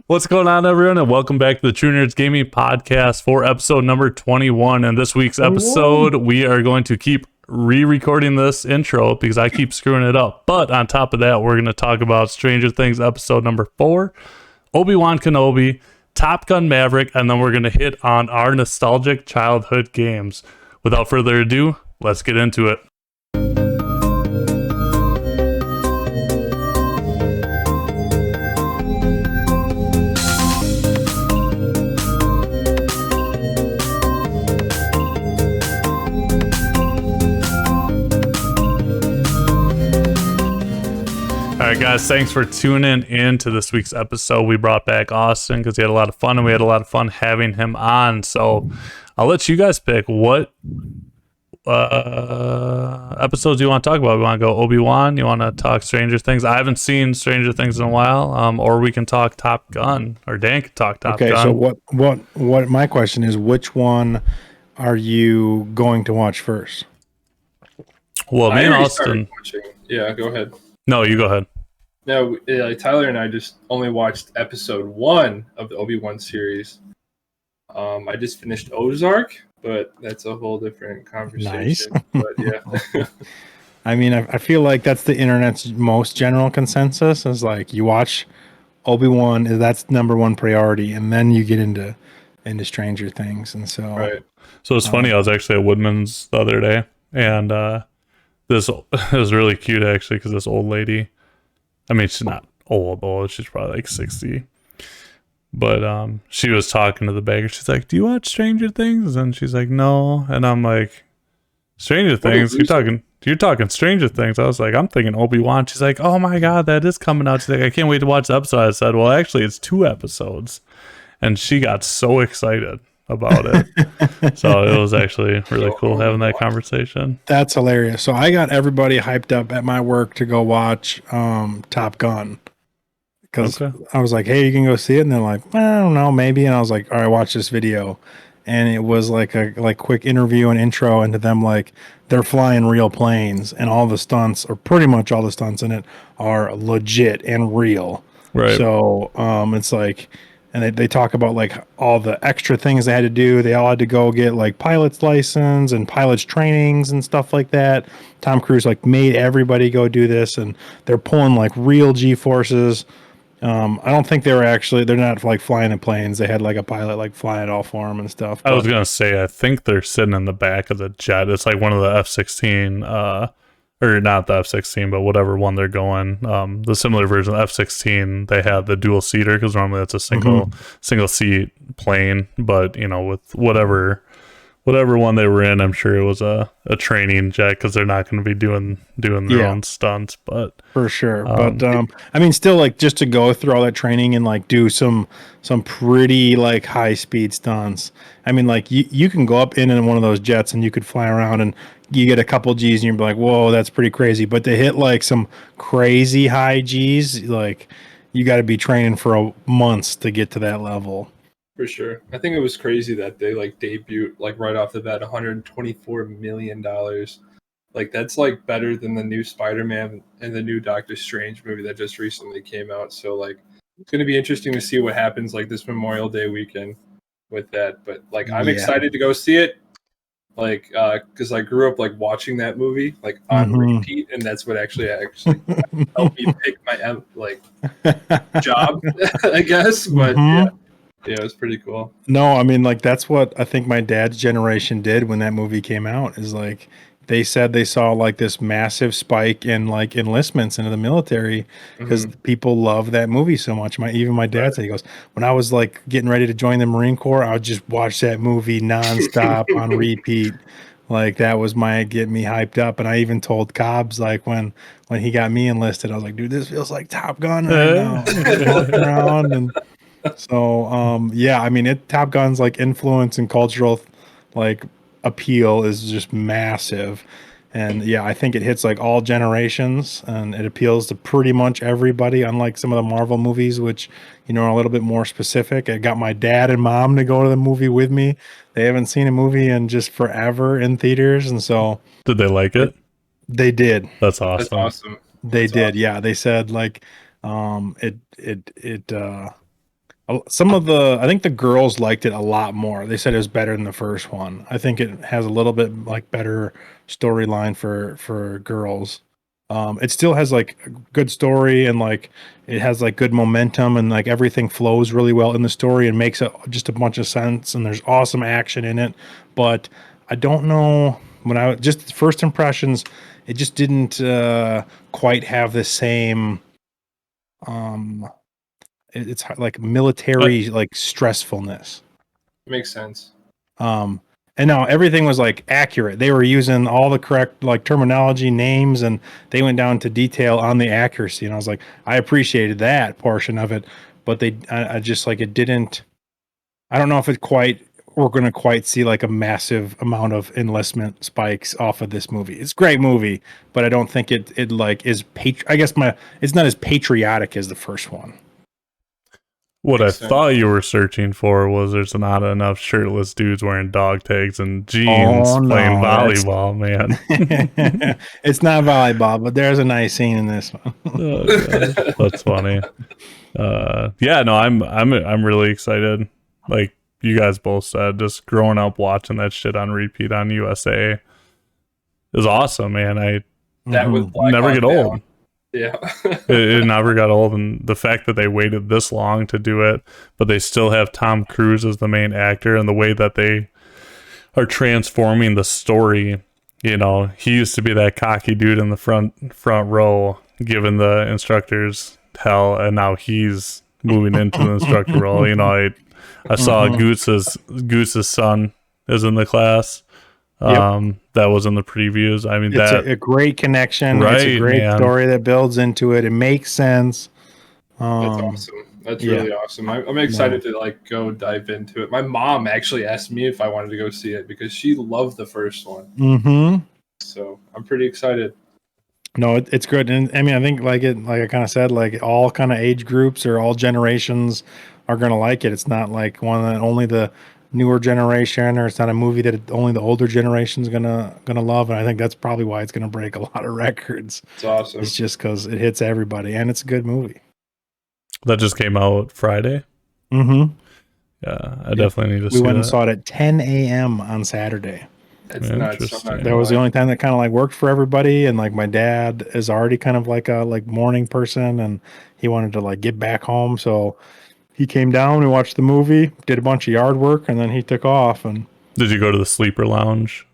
What's going on, everyone, and welcome back to the True Nerds Gaming Podcast for episode number 21. And this week's episode, we are going to keep re-recording this intro because I keep screwing it up. But on top of that, we're going to talk about Stranger Things episode number 4, Obi-Wan Kenobi, Top Gun Maverick, and then we're going to hit on our nostalgic childhood games. Without further ado, let's get into it. All right, guys, thanks for tuning in to this week's episode. We brought back Austin because he had a lot of fun, and we had a lot of fun having him on. So I'll let you guys pick what episodes you want to talk about. We want to go Obi-Wan? You want to talk Stranger Things? I haven't seen Stranger Things in a while. Or we can talk Top Gun, or Dan can talk Top Gun. Okay, so what my question is, which one are you going to watch first? Well, me and Austin. Yeah, go ahead. No, you go ahead. No, Tyler and I just only watched episode 1 of the Obi-Wan series. I just finished Ozark, but that's a whole different conversation. Nice. But yeah. I mean, I feel like that's the internet's most general consensus is like you watch Obi-Wan, that's number one priority, and then you get into Stranger Things, and so Right. So it's funny. I was actually at Woodman's the other day, and this it was really cute actually because this old lady, I mean, she's not old, she's probably like 60, but she was talking to the bagger. She's like, do you watch Stranger Things? And she's like, no. And I'm like, Stranger Things? You're talking Stranger Things. I was like, I'm thinking Obi-Wan. She's like, oh my god, that is coming out. She's like, I can't wait to watch the episode. I said, well, actually it's 2 episodes. And she got so excited about it. So it was actually really cool having that conversation. that's hilarious. So I got everybody hyped up at my work to go watch Top Gun because I was like, hey, you can go see it, and they're like, I don't know, maybe. And I was like, all right, watch this video. And it was like a quick interview and intro into them, like they're flying real planes, and all the stunts, or pretty much all the stunts in it, are legit and real. Right. So it's like, and they talk about like all the extra things they had to do. They all had to go get like pilot's license and pilot's trainings and stuff like that. Tom Cruise like made everybody go do this, and they're pulling like real G-forces. I don't think they're not like flying the planes. They had like a pilot like flying it all for them and stuff. I was going to say, I think they're sitting in the back of the jet. It's like one of the F-16, or not the F-16, but whatever one they're going. The similar version of the F-16, they have the dual seater because normally that's a single seat plane. But you know, with whatever one they were in, I'm sure it was a training jet because they're not going to be doing their own stunts. But for sure. But I mean, still, like just to go through all that training and like do some pretty like high speed stunts. I mean, like you can go up in one of those jets and you could fly around and you get a couple G's and you're like, whoa, that's pretty crazy. But to hit like some crazy high G's, like you got to be training for months to get to that level. For sure. I think it was crazy that they like debuted like right off the bat $124 million. Like that's like better than the new Spider-Man and the new Doctor Strange movie that just recently came out. So like it's going to be interesting to see what happens like this Memorial Day weekend with that. But like I'm excited to go see it. Like because I grew up like watching that movie like on repeat, and that's what actually helped me pick my like job, I guess. But yeah, it was pretty cool. No, I mean, like, that's what I think my dad's generation did when that movie came out, is like, they said they saw like this massive spike in like enlistments into the military because people love that movie so much. Even my dad said, he goes, when I was like getting ready to join the Marine Corps, I would just watch that movie nonstop on repeat. Like that was get me hyped up. And I even told Cobbs, like when he got me enlisted, I was like, dude, this feels like Top Gun right now. Walking around. And so, yeah, I mean, Top Gun's like influence and cultural like appeal is just massive. And yeah, I think it hits like all generations and it appeals to pretty much everybody, unlike some of the Marvel movies, which, you know, are a little bit more specific. I got my dad and mom to go to the movie with me. They haven't seen a movie in just forever in theaters. And so did they like it? They did. That's awesome. That's awesome. They That's did. awesome. Yeah. They said like, I think the girls liked it a lot more. They said it was better than the first one. I think it has a little bit like better storyline for girls. It still has like a good story, and like it has like good momentum, and like everything flows really well in the story and makes it just a bunch of sense, and there's awesome action in it. But I don't know, when I just first impressions, it just didn't quite have the same um it's like Uh, military like stressfulness. Makes sense. Um, and now everything was like accurate. They were using all the correct like terminology, names, and they went down to detail on the accuracy. And I was like, I appreciated that portion of it, but I just like it didn't. I don't know if it quite. We're going to quite see like a massive amount of enlistment spikes off of this movie. It's a great movie, but I don't think it like is I guess it's not as patriotic as the first one. What I Makes sense. thought you were searching for was there's not enough shirtless dudes wearing dog tags and jeans Oh playing no, that's volleyball, man. it's not volleyball, but there's a nice scene in this one. Oh gosh, that's funny. Yeah, no, I'm really excited. Like you guys both said, just growing up watching that shit on repeat on USA is awesome, man. I That with Black never Hawk get Down. old. Yeah. It never got old, and the fact that they waited this long to do it, but they still have Tom Cruise as the main actor, and the way that they are transforming the story. You know, he used to be that cocky dude in the front row, giving the instructors hell, and now he's moving into the instructor role. You know, I saw Goose's son is in the class. That was in the previews. I mean, It's that a great connection. It's a right, great man. story that builds into it. It makes sense. That's awesome. That's yeah. really awesome. I'm excited to like go dive into it. My mom actually asked me if I wanted to go see it because she loved the first one. Mm-hmm. So I'm pretty excited. No, it's good, and I mean, I think like I kind of said, like all kind of age groups or all generations are gonna like it. It's not like one that only the newer generation, or it's not a movie that only the older generation's gonna love. And I think that's probably why it's gonna break a lot of records. It's awesome. It's just because it hits everybody, and it's a good movie. That just came out Friday. Mm-hmm. Yeah, I definitely need to see We went that. and saw it at 10 a.m. on Saturday. It's nuts. Interesting. That was the only time that kind of like worked for everybody. And like my dad is already kind of like a like morning person, and he wanted to like get back home. So he came down, we watched the movie, did a bunch of yard work, and then he took off. And Did you go to the sleeper lounge?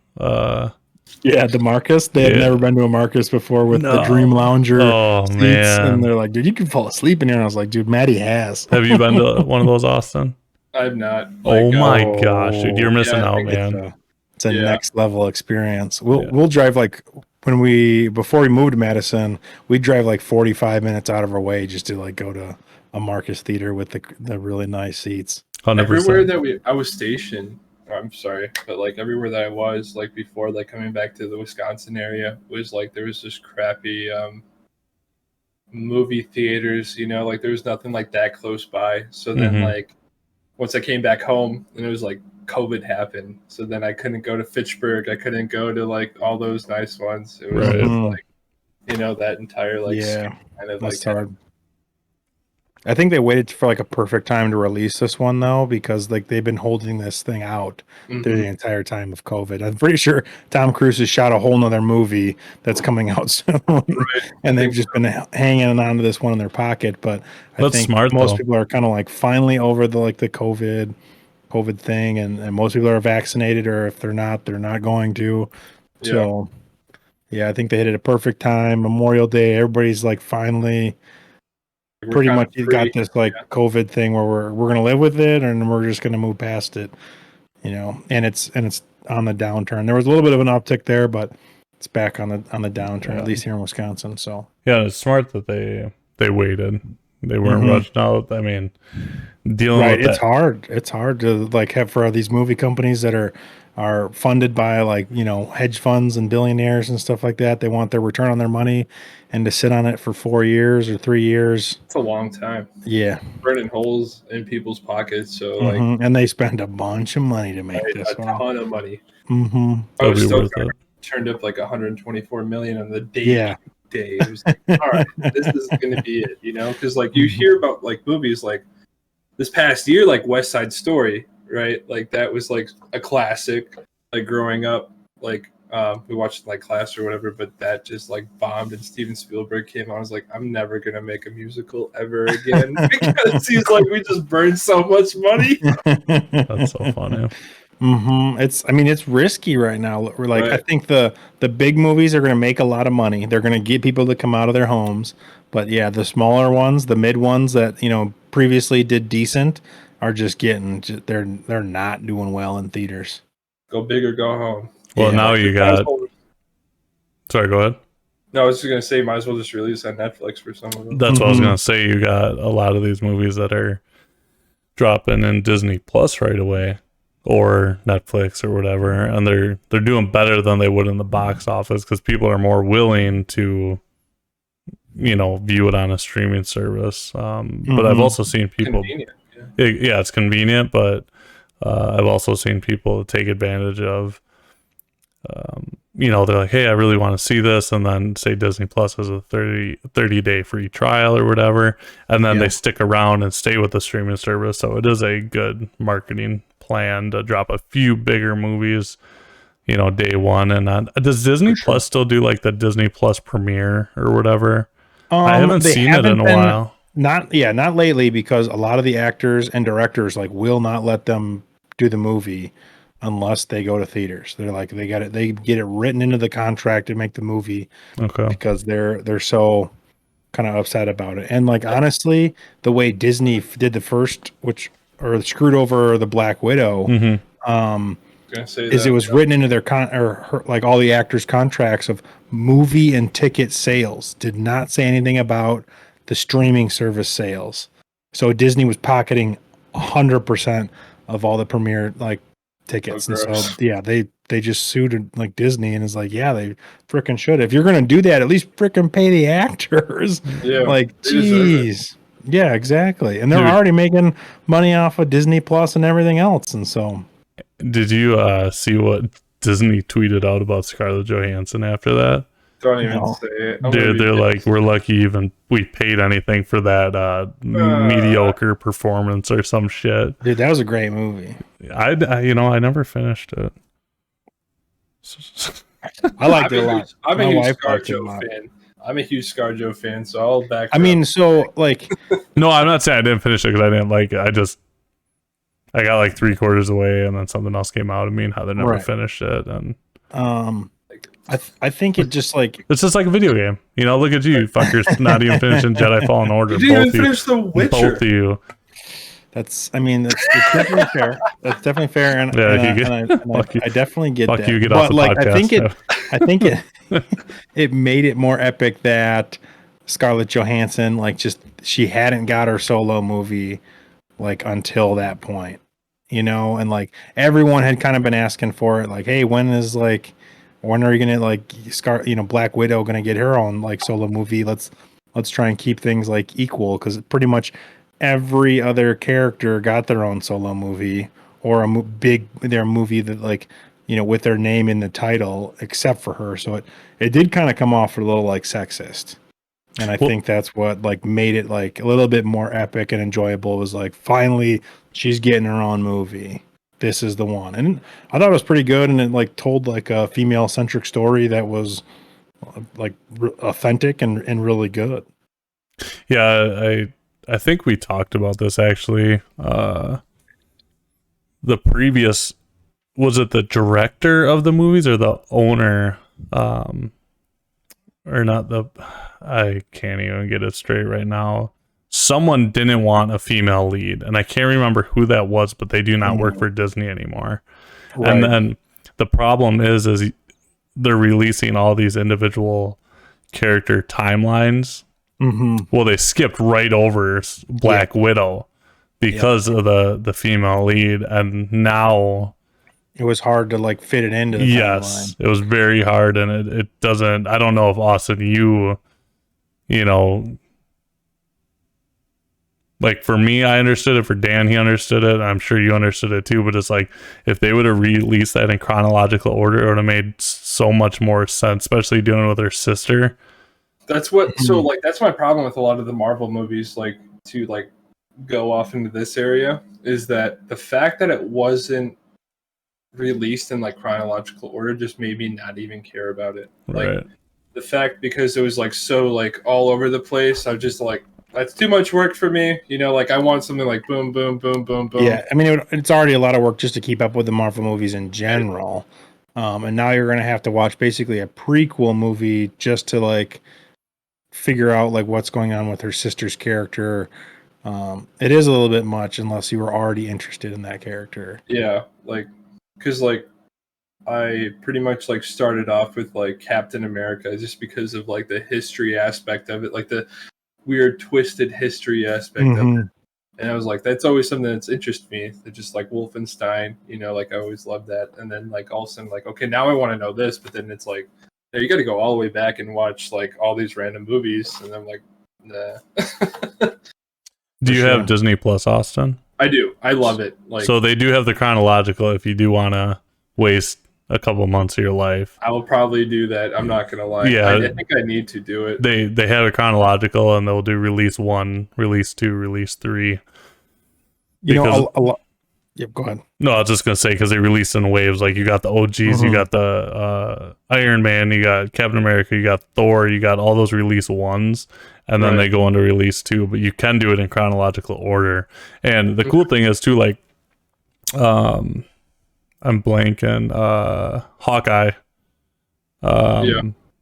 yeah, the Marcus. They had never been to a Marcus before with the Dream Lounger seats. Man. And they're like, dude, you can fall asleep in here. And I was like, dude, Maddie has. Have you been to one of those, Austin? I've not. Oh my gosh, dude, you're missing yeah, I out, think man. It's a next level experience. Yeah. We'll drive like before we moved to Madison, we'd drive like 45 minutes out of our way just to like go to a Marcus theater with the really nice seats. 100%. Everywhere that I was stationed, I'm sorry, but like everywhere that I was, like before, like coming back to the Wisconsin area, was like there was just crappy movie theaters. You know, like there was nothing like that close by. So then, like once I came back home, and it was like COVID happened, so then I couldn't go to Fitchburg. I couldn't go to like all those nice ones. It was just like, you know, that entire like kind of that's like hard. I think they waited for like a perfect time to release this one though, because like they've been holding this thing out through the entire time of COVID. I'm pretty sure Tom Cruise has shot a whole nother movie that's coming out soon, and they've just been hanging on to this one in their pocket. But I think most people are kind of like finally over the like the COVID thing, and most people are vaccinated, or if they're not going to. So yeah, I think they hit it at a perfect time. Memorial Day, everybody's like finally pretty much got this like COVID thing where we're gonna live with it, and we're just gonna move past it, you know. And it's on the downturn. There was a little bit of an uptick there, but it's back on the downturn, at least here in Wisconsin. So yeah, it's smart that they waited. They weren't rushed out. I mean, dealing with it's hard. It's hard to like have for these movie companies that are funded by like, you know, hedge funds and billionaires and stuff like that. They want their return on their money, and to sit on it for 4 years or 3 years. It's a long time. Yeah. Burning holes in people's pockets. So like, and they spend a bunch of money to make this a ton of money. I was still turned up like 124 million on the day. It was like, all right, this is going to be it, you know? Because like you hear about like movies like this past year, like West Side Story, right? Like that was like a classic, like growing up, like we watched like class or whatever, but that just like bombed. And Steven Spielberg came on. I was like, I'm never gonna make a musical ever again because he's like, we just burned so much money. That's so funny. It's risky right now. We're like, I Right. think the big movies are going to make a lot of money. They're going to get people to come out of their homes. But yeah, the smaller ones, the mid ones that previously did decent, are just they're not doing well in theaters. Go big or go home. Well, Yeah. now you got. Sorry, go ahead. No, I was just gonna say, might as well just release on Netflix for some of them. That's what I was gonna say. You got a lot of these movies that are dropping in Disney Plus right away, or Netflix or whatever, and they're doing better than they would in the box office because people are more willing to, view it on a streaming service. But I've also seen people. Convenient. Yeah, it's convenient, but I've also seen people take advantage of. They're like, hey, I really want to see this, and then say Disney Plus has a 30-day free trial or whatever, and then they stick around and stay with the streaming service. So it is a good marketing plan to drop a few bigger movies, day one. And then does Disney Plus still do like the Disney Plus premiere or whatever? I haven't seen it in a while. Not lately, because a lot of the actors and directors will not let them do the movie unless they go to theaters. They're like, they get it written into the contract to make the movie. Okay. Because they're so kind of upset about it. And honestly, the way Disney did the first, screwed over the Black Widow, it was written into their all the actors' contracts of movie and ticket sales. Did not say anything about the streaming service sales. So Disney was pocketing 100% of all the premiere tickets. And so they just sued Disney, and is like, yeah, they freaking should. If you're gonna do that, at least freaking pay the actors. Geez. Yeah, exactly. And they're already making money off of Disney Plus and everything else. And so, did you see what Disney tweeted out about Scarlett Johansson after that? Don't even say it. They're like, we're lucky even we paid anything for that mediocre performance or some shit. Dude, that was a great movie. I never finished it. I liked it a lot. I'm a huge ScarJo fan. I'm a huge ScarJo fan, so I'll back. No, I'm not saying I didn't finish it because I didn't like it. I got like 3/4 away, and then something else came out of me, and how they never finished it. And I think it just it's just like a video game. Look at you fuckers, not even finishing Jedi Fallen Order. You didn't even finish The Witcher. Both of you. It's definitely fair. That's definitely fair, and I definitely get that. You get off the podcast. I think it made it more epic that Scarlett Johansson she hadn't got her solo movie until that point, and everyone had kind of been asking for it. Hey, when are you gonna Black Widow gonna get her own solo movie? Let's try and keep things equal, because pretty much every other character got their own solo movie or their movie that with their name in the title, except for her. So it did kind of come off a little sexist, and I think that's what made it a little bit more epic and enjoyable. Was finally she's getting her own movie. This is the one. And I thought it was pretty good, and it told a female centric story that was authentic and really good. Yeah, I think we talked about this actually. The previous, was it the director of the movies or the owner? Or not I can't even get it straight right now. Someone didn't want a female lead, and I can't remember who that was, but they do not work for Disney anymore. Right. And then the problem is they're releasing all these individual character timelines. Well, they skipped right over Black Widow because of the female lead, and now it was hard to like fit it into the timeline. It was very hard, and it doesn't. I don't know if Austin, you know, like for me, I understood it. For Dan, he understood it. I'm sure you understood it too. But it's like if they would have released that in chronological order, it would have made so much more sense, especially dealing with her sister. That's what. So like that's my problem with a lot of the Marvel movies. Like to like go off into this area is that the fact that it wasn't released in like chronological order just made me not even care about it. Right. Like the fact, because it was like so like all over the place, I was just like, that's too much work for me. You know, like I want something like boom, boom, boom, boom, boom. Yeah, I mean, it's already a lot of work just to keep up with the Marvel movies in general. And now you're going to have to watch basically a prequel movie just to like figure out like what's going on with her sister's character. It is a little bit much unless you were already interested in that character. Yeah, like, because like I pretty much like started off with like Captain America just because of like the history aspect of it, like the weird twisted history aspect of it. And I was like, that's always something that's interested me. It's just like Wolfenstein, you know, like I always loved that. And then like all of a sudden, like, okay, now I want to know this, but then it's like, yeah, you got to go all the way back and watch like all these random movies, and I'm like, nah. Do you have Disney Plus, Austin? I do. I love it. Like, so they do have the chronological if you do want to waste a couple months of your life. I will probably do that. I'm not gonna lie. Yeah, I think I need to do it. They have a chronological, and they'll do release 1, release 2, release 3. You know, a lot. Yep, go ahead. No, I was just gonna say because they released in waves. Like you got the OGs, you got the Iron Man, you got Captain America, you got Thor, you got all those release 1s, and then they go into release 2. But you can do it in chronological order. And the cool thing is too, like, I'm blanking. Hawkeye.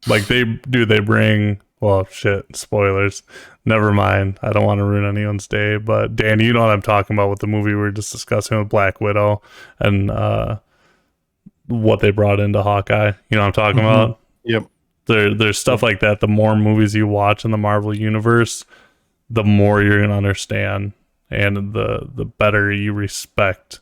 Like they bring. Well, shit. Spoilers. Never mind. I don't want to ruin anyone's day. But Danny, you know what I'm talking about with the movie we were just discussing with Black Widow and what they brought into Hawkeye. You know what I'm talking about? Yep. There's stuff like that. The more movies you watch in the Marvel universe, the more you're gonna understand, and the better you respect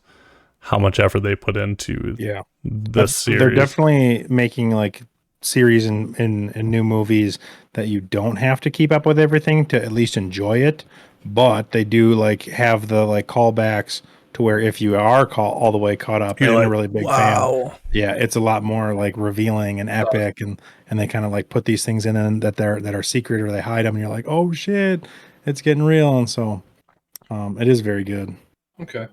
how much effort they put into this series. They're definitely making like series and new movies that you don't have to keep up with everything to at least enjoy it, but they do like have the like callbacks to where if you are all the way caught up and like, a really big fan, it's a lot more like revealing and epic, and they kind of like put these things in and that are secret, or they hide them, and you're like, oh shit, it's getting real. And so it is very good. Okay,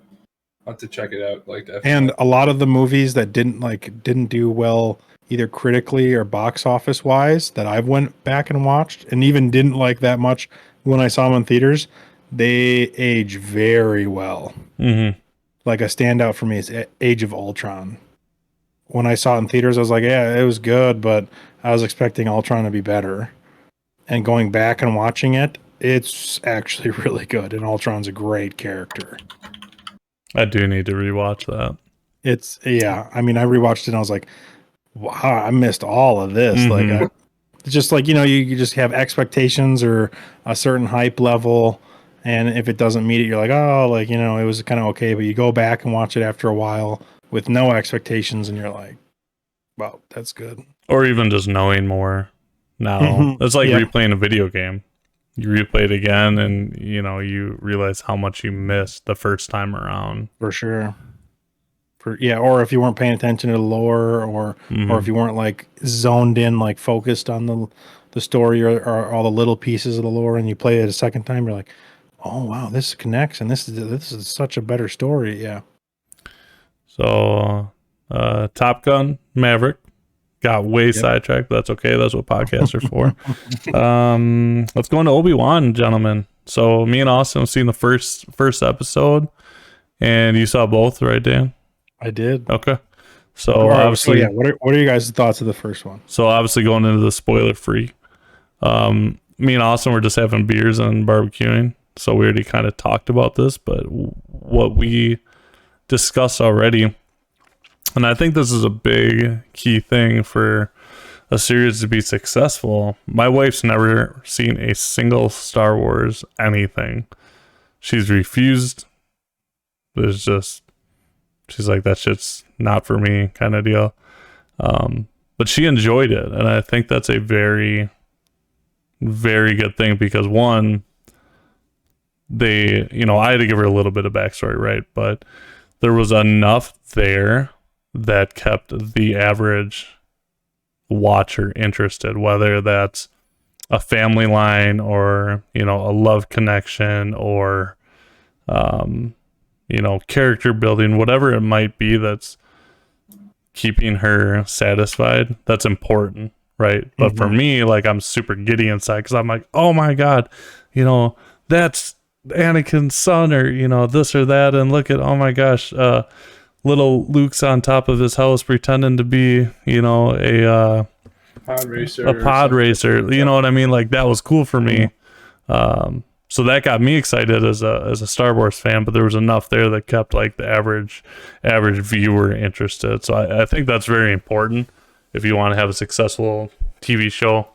I'll have to check it out. Like, definitely. And a lot of the movies that didn't do well either critically or box office wise that I've went back and watched and even didn't like that much when I saw them in theaters, they age very well. Like a standout for me is Age of Ultron. When I saw it in theaters, I was like, yeah, it was good, but I was expecting Ultron to be better. And going back and watching it, it's actually really good, and Ultron's a great character. I do need to rewatch that. I mean, I rewatched it and I was like, wow, I missed all of this. Like, it's just like, you know, you just have expectations or a certain hype level, and if it doesn't meet it, you're like, oh, like, you know, it was kind of okay. But you go back and watch it after a while with no expectations, and you're like, wow, that's good. Or even just knowing more now. It's like replaying a video game. You replay it again, and you know, you realize how much you missed the first time around. For sure. Or if you weren't paying attention to the lore, or if you weren't like zoned in, like focused on the story or all the little pieces of the lore, and you play it a second time, you're like, oh wow, this connects, and this is such a better story. Yeah. So, Top Gun Maverick got way sidetracked, but that's okay. That's what podcasts are for. Let's go into Obi Wan, gentlemen. So me and Austin have seen the first episode, and you saw both, right, Dan? I did. Okay. So obviously, what are you guys' thoughts of the first one? So obviously going into the spoiler free, me and Austin were just having beers and barbecuing, so we already kind of talked about this, but what we discussed already, and I think this is a big key thing for a series to be successful. My wife's never seen a single Star Wars anything. She's refused. She's like, that shit's not for me kind of deal. But she enjoyed it. And I think that's a very, very good thing because one, I had to give her a little bit of backstory, right? But there was enough there that kept the average watcher interested, whether that's a family line or, a love connection or character building, whatever it might be that's keeping her satisfied, that's important, right? But for me, like, I'm super giddy inside because I'm like, oh my God, that's Anakin's son, or, this or that. And look at, oh my gosh, little Luke's on top of his house pretending to be, a pod racer. You know what I mean? Like, that was cool for me. So that got me excited as a Star Wars fan, but there was enough there that kept like the average viewer interested. So I think that's very important if you want to have a successful TV show.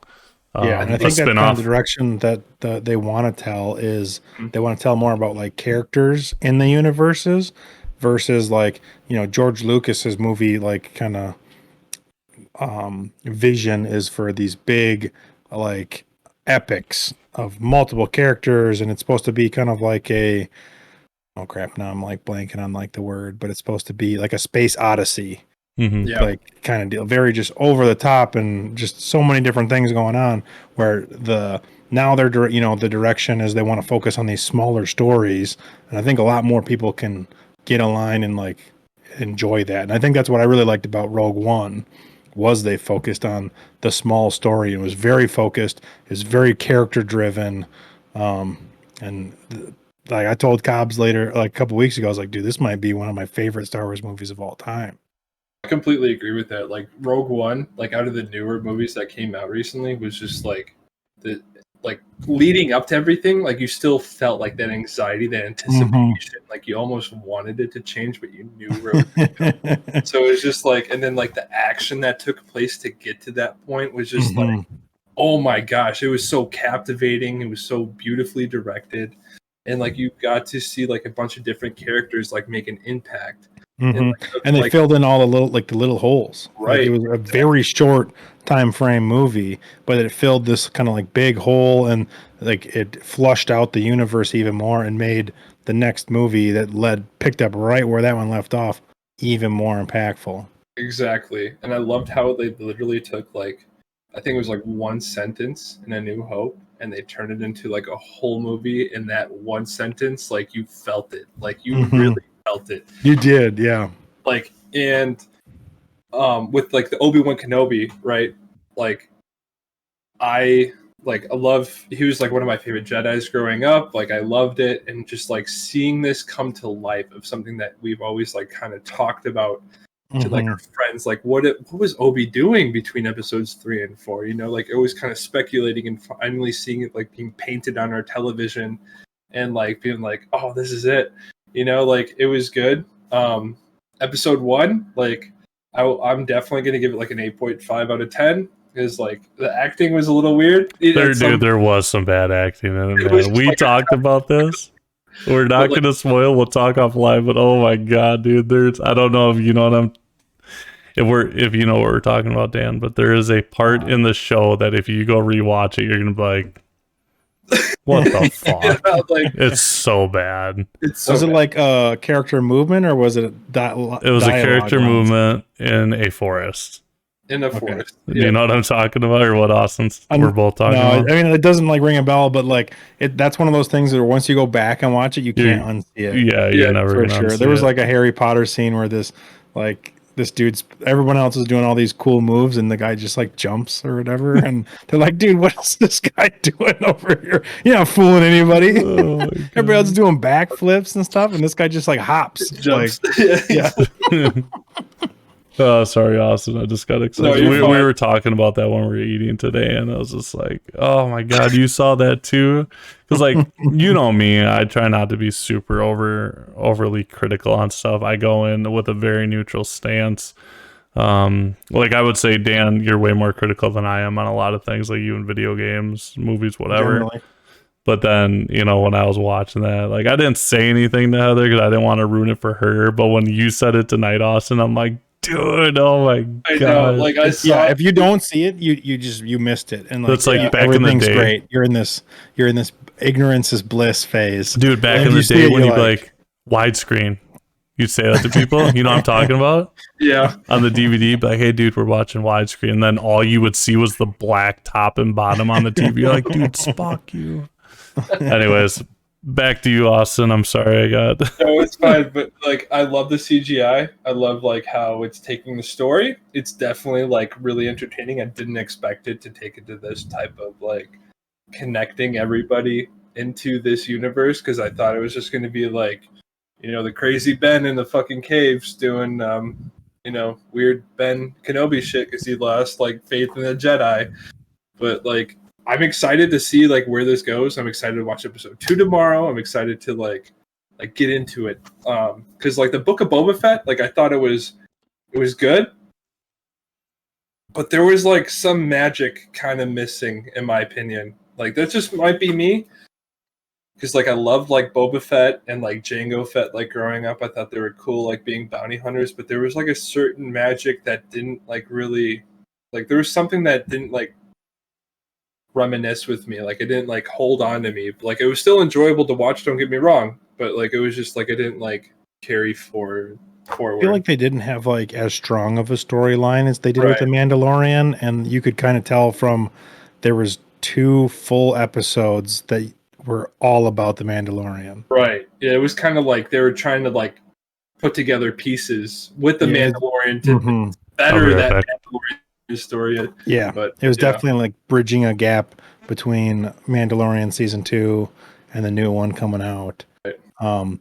And I think that's kind of the direction that they want to tell is they want to tell more about like characters in the universes versus like, George Lucas's movie, like kind of vision is for these big like epics of multiple characters, and it's supposed to be kind of like now I'm like blanking on like the word, but it's supposed to be like a space odyssey, like kind of deal, very just over the top and just so many different things going on, where the direction is they want to focus on these smaller stories, and I think a lot more people can get a line and like enjoy that. And I think that's what I really liked about Rogue One was they focused on the small story. It was very focused. It was very character driven. And like I told Cobbs later, like a couple weeks ago, I was like, dude, this might be one of my favorite Star Wars movies of all time. I completely agree with that. Like Rogue One, like out of the newer movies that came out recently, was just like leading up to everything, like you still felt like that anxiety, that anticipation, like you almost wanted it to change, but you knew where it was going. So it was just like, and then like the action that took place to get to that point was just like, oh my gosh, it was so captivating. It was so beautifully directed. And like you got to see like a bunch of different characters like make an impact. And they filled in all the little holes. Right. Like it was a very short time frame movie, but it filled this kind of like big hole, and like it flushed out the universe even more and made the next movie that picked up right where that one left off even more impactful. Exactly. And I loved how they literally took like, I think it was like one sentence in A New Hope, and they turned it into like a whole movie in that one sentence. Like you felt it. Like you really felt it. You did, yeah. Like, and with like the Obi Wan Kenobi, right? Like I love, he was like one of my favorite Jedis growing up. Like I loved it, and just like seeing this come to life of something that we've always like kind of talked about to like our friends, like what was Obi doing between episodes 3 and 4? Like always kind of speculating, and finally seeing it like being painted on our television, and like being like, oh, this is it. Like it was good. Episode 1, like I'm definitely gonna give it like an 8.5 out of 10, because like the acting was a little weird. There was some bad acting in it, man. We talked about this. We're not gonna spoil. We'll talk offline. But oh my god, dude, I don't know if you know what if you know what we're talking about, Dan. But there is a part in the show that if you go rewatch it, you're gonna be like, what the fuck? Like, it's so bad. Was it like a character movement, or was it it was a character movement in a forest. In a forest. You know what I'm talking about, or what we're both talking about? I mean, it doesn't like ring a bell, but like that's one of those things that once you go back and watch it, you can't unsee it. Yeah, you're never for gonna sure. There was like a Harry Potter scene where this everyone else is doing all these cool moves, and the guy just like jumps or whatever, and they're like, dude, what is this guy doing over here? You're not fooling anybody. Everybody else is doing backflips and stuff, and this guy just like hops. Jumps. Like, yeah. Oh, sorry, Austin. I just got excited. We were talking about that when we were eating today, and I was just like, oh my god, you saw that too? Because like, you know me, I try not to be super overly critical on stuff. I go in with a very neutral stance. Like I would say, Dan, you're way more critical than I am on a lot of things, like you in video games, movies, whatever. Generally. But then, when I was watching that, like I didn't say anything to Heather because I didn't want to ruin it for her. But when you said it tonight, Austin, I'm like, dude, oh my god! I know, like I saw. Yeah, if you don't see it, you missed it, and like, that's like back in the day. Great. You're in this ignorance is bliss phase, dude. Back in the day when you'd be like widescreen, you'd say that to people. You know what I'm talking about? Yeah. On the DVD, be like, hey, dude, we're watching widescreen, and then all you would see was the black top and bottom on the TV. You're like, dude, fuck you. Anyways, back to you, Austin. I'm sorry I got. No, it's fine, but like I love the CGI. I love like how it's taking the story. It's definitely like really entertaining. I didn't expect it to take it to this type of like connecting everybody into this universe because I thought it was just going to be like, the crazy Ben in the fucking caves doing, weird Ben Kenobi shit because he lost like faith in the Jedi. But like, I'm excited to see like where this goes. I'm excited to watch episode 2 tomorrow. I'm excited to like get into it because like the Book of Boba Fett, like I thought it was good, but there was like some magic kind of missing in my opinion. Like that just might be me because like I loved like Boba Fett and like Jango Fett like growing up. I thought they were cool like being bounty hunters, but there was like a certain magic that didn't like really like there was something that didn't like reminisce with me. Like it didn't like hold on to me. Like it was still enjoyable to watch, don't get me wrong, but like it was just like it didn't like carry forward. I feel like they didn't have like as strong of a storyline as they did with Right. The Mandalorian, and you could kind of tell from there was 2 full episodes that were all about The Mandalorian. Right. Yeah, it was kind of like they were trying to like put together pieces with the Yeah, Mandalorian to Mhm. I'll be better right that back. Mandalorian story. Yeah, But it was yeah. definitely like bridging a gap between Mandalorian season 2 and the new one coming out. Right.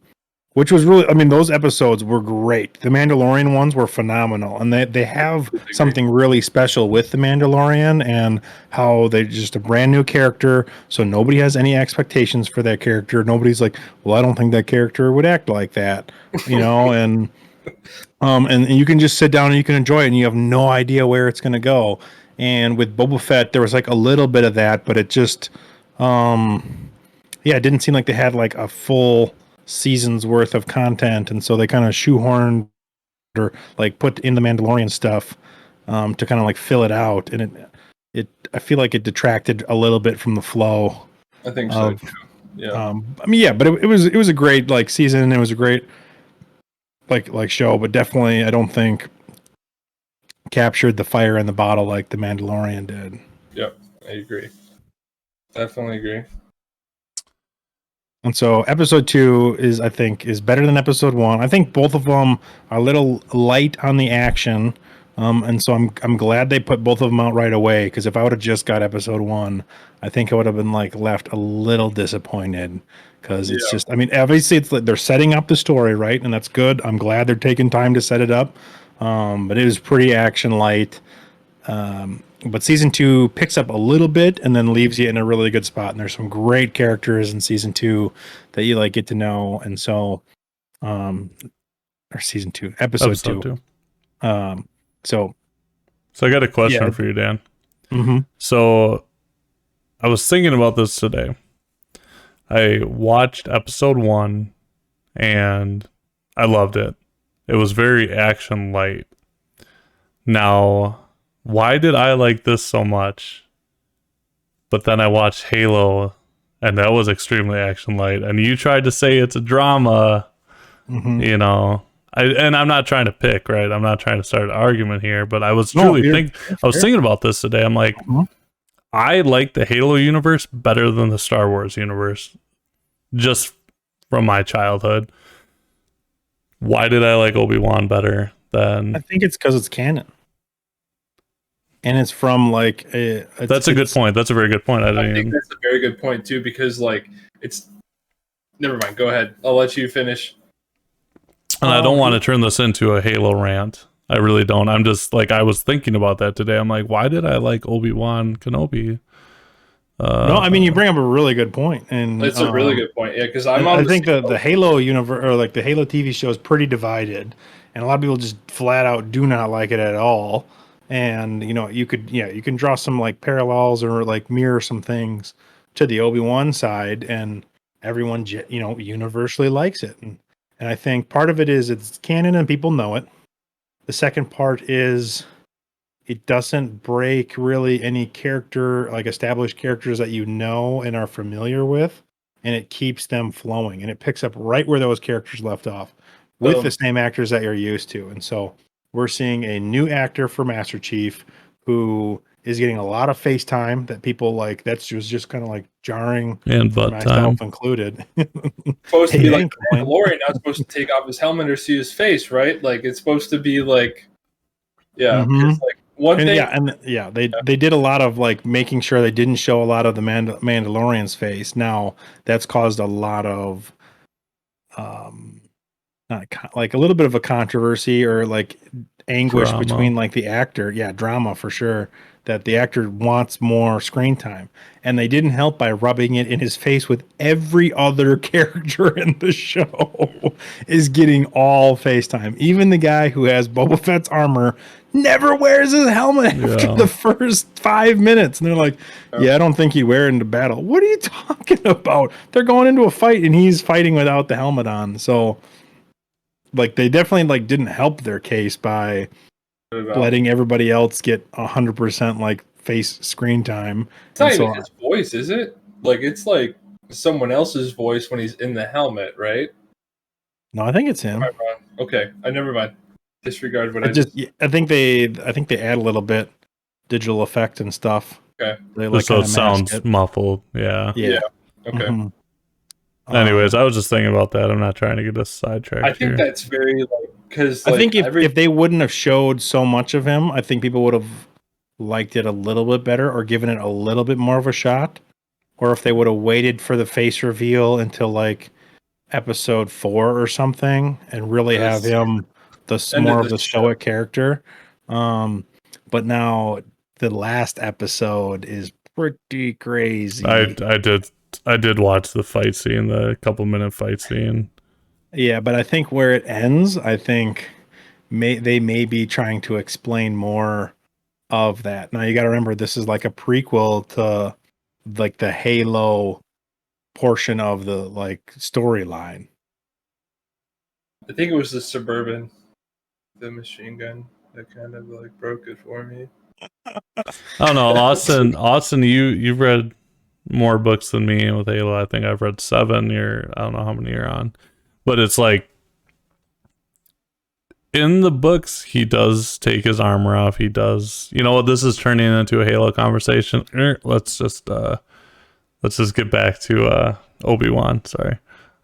Which was really, I mean, those episodes were great. The Mandalorian ones were phenomenal, and they have something really special with the Mandalorian and how they're just a brand new character, so nobody has any expectations for that character. Nobody's like, well, I don't think that character would act like that, and and you can just sit down and you can enjoy it, and you have no idea where it's going to go. And with Boba Fett, there was like a little bit of that, but it just, it didn't seem like they had like a full season's worth of content, and so they kind of shoehorned or like put in the Mandalorian stuff to kind of like fill it out, and it I feel like it detracted a little bit from the flow. I think so too. Yeah. I mean, yeah, but it was a great like season. It was a great like show, but definitely I don't think captured the fire in the bottle like the Mandalorian did. Yep. I agree. Definitely agree. And so episode 2 I think is better than episode 1. I think both of them are a little light on the action. And so I'm glad they put both of them out right away, because if I would have just got episode 1, I think I would have been like left a little disappointed, because it's just, I mean, obviously it's like they're setting up the story, right? And that's good. I'm glad they're taking time to set it up. But it is pretty action light. But season 2 picks up a little bit and then leaves you in a really good spot. And there's some great characters in season 2 that you like get to know. And so, or season 2, episode 2. So I got a question for you, Dan. Mm-hmm. So I was thinking about this today. I watched episode 1 and I loved it. It was very action light. Now, why did I like this so much? But then I watched Halo and that was extremely action light. And you tried to say it's a drama, and I'm not trying to pick, right? I'm not trying to start an argument here, but I was thinking about this today. I'm like, I like the Halo universe better than the Star Wars universe, just from my childhood. Why did I like Obi Wan better than? I think it's because it's canon, and it's from like that's a good point. That's a very good point. I think that's a very good point too, because like it's. Never mind. Go ahead. I'll let you finish. And I don't want to turn this into a Halo rant. I really don't. I'm just like, I was thinking about that today. I'm like, why did I like Obi-Wan Kenobi? No, I mean, you bring up a really good point, and it's a really good point. Yeah, because I think the Halo universe, or like the Halo TV show, is pretty divided, and a lot of people just flat out do not like it at all. And you can draw some like parallels or like mirror some things to the Obi-Wan side, and everyone universally likes it. And I think part of it is it's canon and people know it. The second part is it doesn't break really any character, like established characters that and are familiar with, and it keeps them flowing, and it picks up right where those characters left off with the same actors that you're used to. And so we're seeing a new actor for Master Chief who is getting a lot of FaceTime that people like. That's was just kind of like jarring And for butt time. myself included. Supposed to Hey, be I like ain't the complaining. Mandalorian, not supposed to take off his helmet or see his face, right? Like it's supposed to be like, yeah, Mhm. because like one And thing, they did a lot of like making sure they didn't show a lot of the Mandalorian's face. Now that's caused a lot of um not like a little bit of a controversy or like anguish Drama. between like the actor, yeah, drama for sure, that the actor wants more screen time, and they didn't help by rubbing it in his face with every other character in the show is getting all FaceTime. Even the guy who has Boba Fett's armor never wears his helmet after Yeah. the first 5 minutes, and they're like, yeah, I don't think he'd wear it into battle. What are you talking about? They're going into a fight and he's fighting without the helmet on. So like they definitely like didn't help their case by about letting everybody else get 100% like face screen time. it's And not even so his voice, is it? Like it's like someone else's voice when he's in the helmet, right? no, I think it's Am I him. wrong? Okay, I never mind. Disregard what I I just just. I think they add a little bit digital effect and stuff. Okay, They like Just so kind it of mask sounds it. muffled. Yeah. yeah, Yeah. okay. Mhm. Anyways, Um, I was just thinking about that. I'm not trying to get us I sidetracked think here. that's very like because I like think if every if they wouldn't have showed so much of him, I think people would have liked it a little bit better or given it a little bit more of a shot. Or if they would have waited for the face reveal until like episode 4 or something and really have this him end more of of the the show, stoic character. But now the last episode is pretty I crazy. I did I did watch the fight scene, the couple minute fight scene. Yeah, but I think where it ends, I think they may be trying to explain more of that. Now you got to remember this is like a prequel to like the Halo portion of the like storyline. I think it was the Suburban, the machine gun that kind of like broke it for me. I don't know, Austin, you've read more books than me with Halo. I think I've read 7. I don't know how many you're on, but it's like in the books he does take his armor off. He does. You know what? This is turning into a Halo conversation. Let's just get back to Obi Wan. Sorry,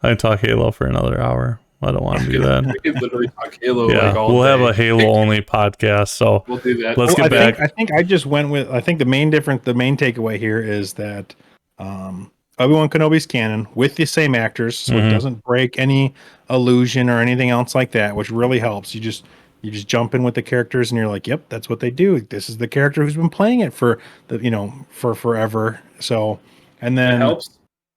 I can talk Halo for another hour. I don't want to do that. We could literally talk Halo Yeah, like all we'll day. have a Halo only podcast. So We'll do that. let's Well, get back. I think I just went with. I think the main takeaway here is that Obi-Wan Kenobi's canon with the same actors, so it Mhm. doesn't break any illusion or anything else like that, which really helps. You just jump in with the characters, and you're like, "Yep, that's what they do. This is the character who's been playing it for for forever." So, and It then helps.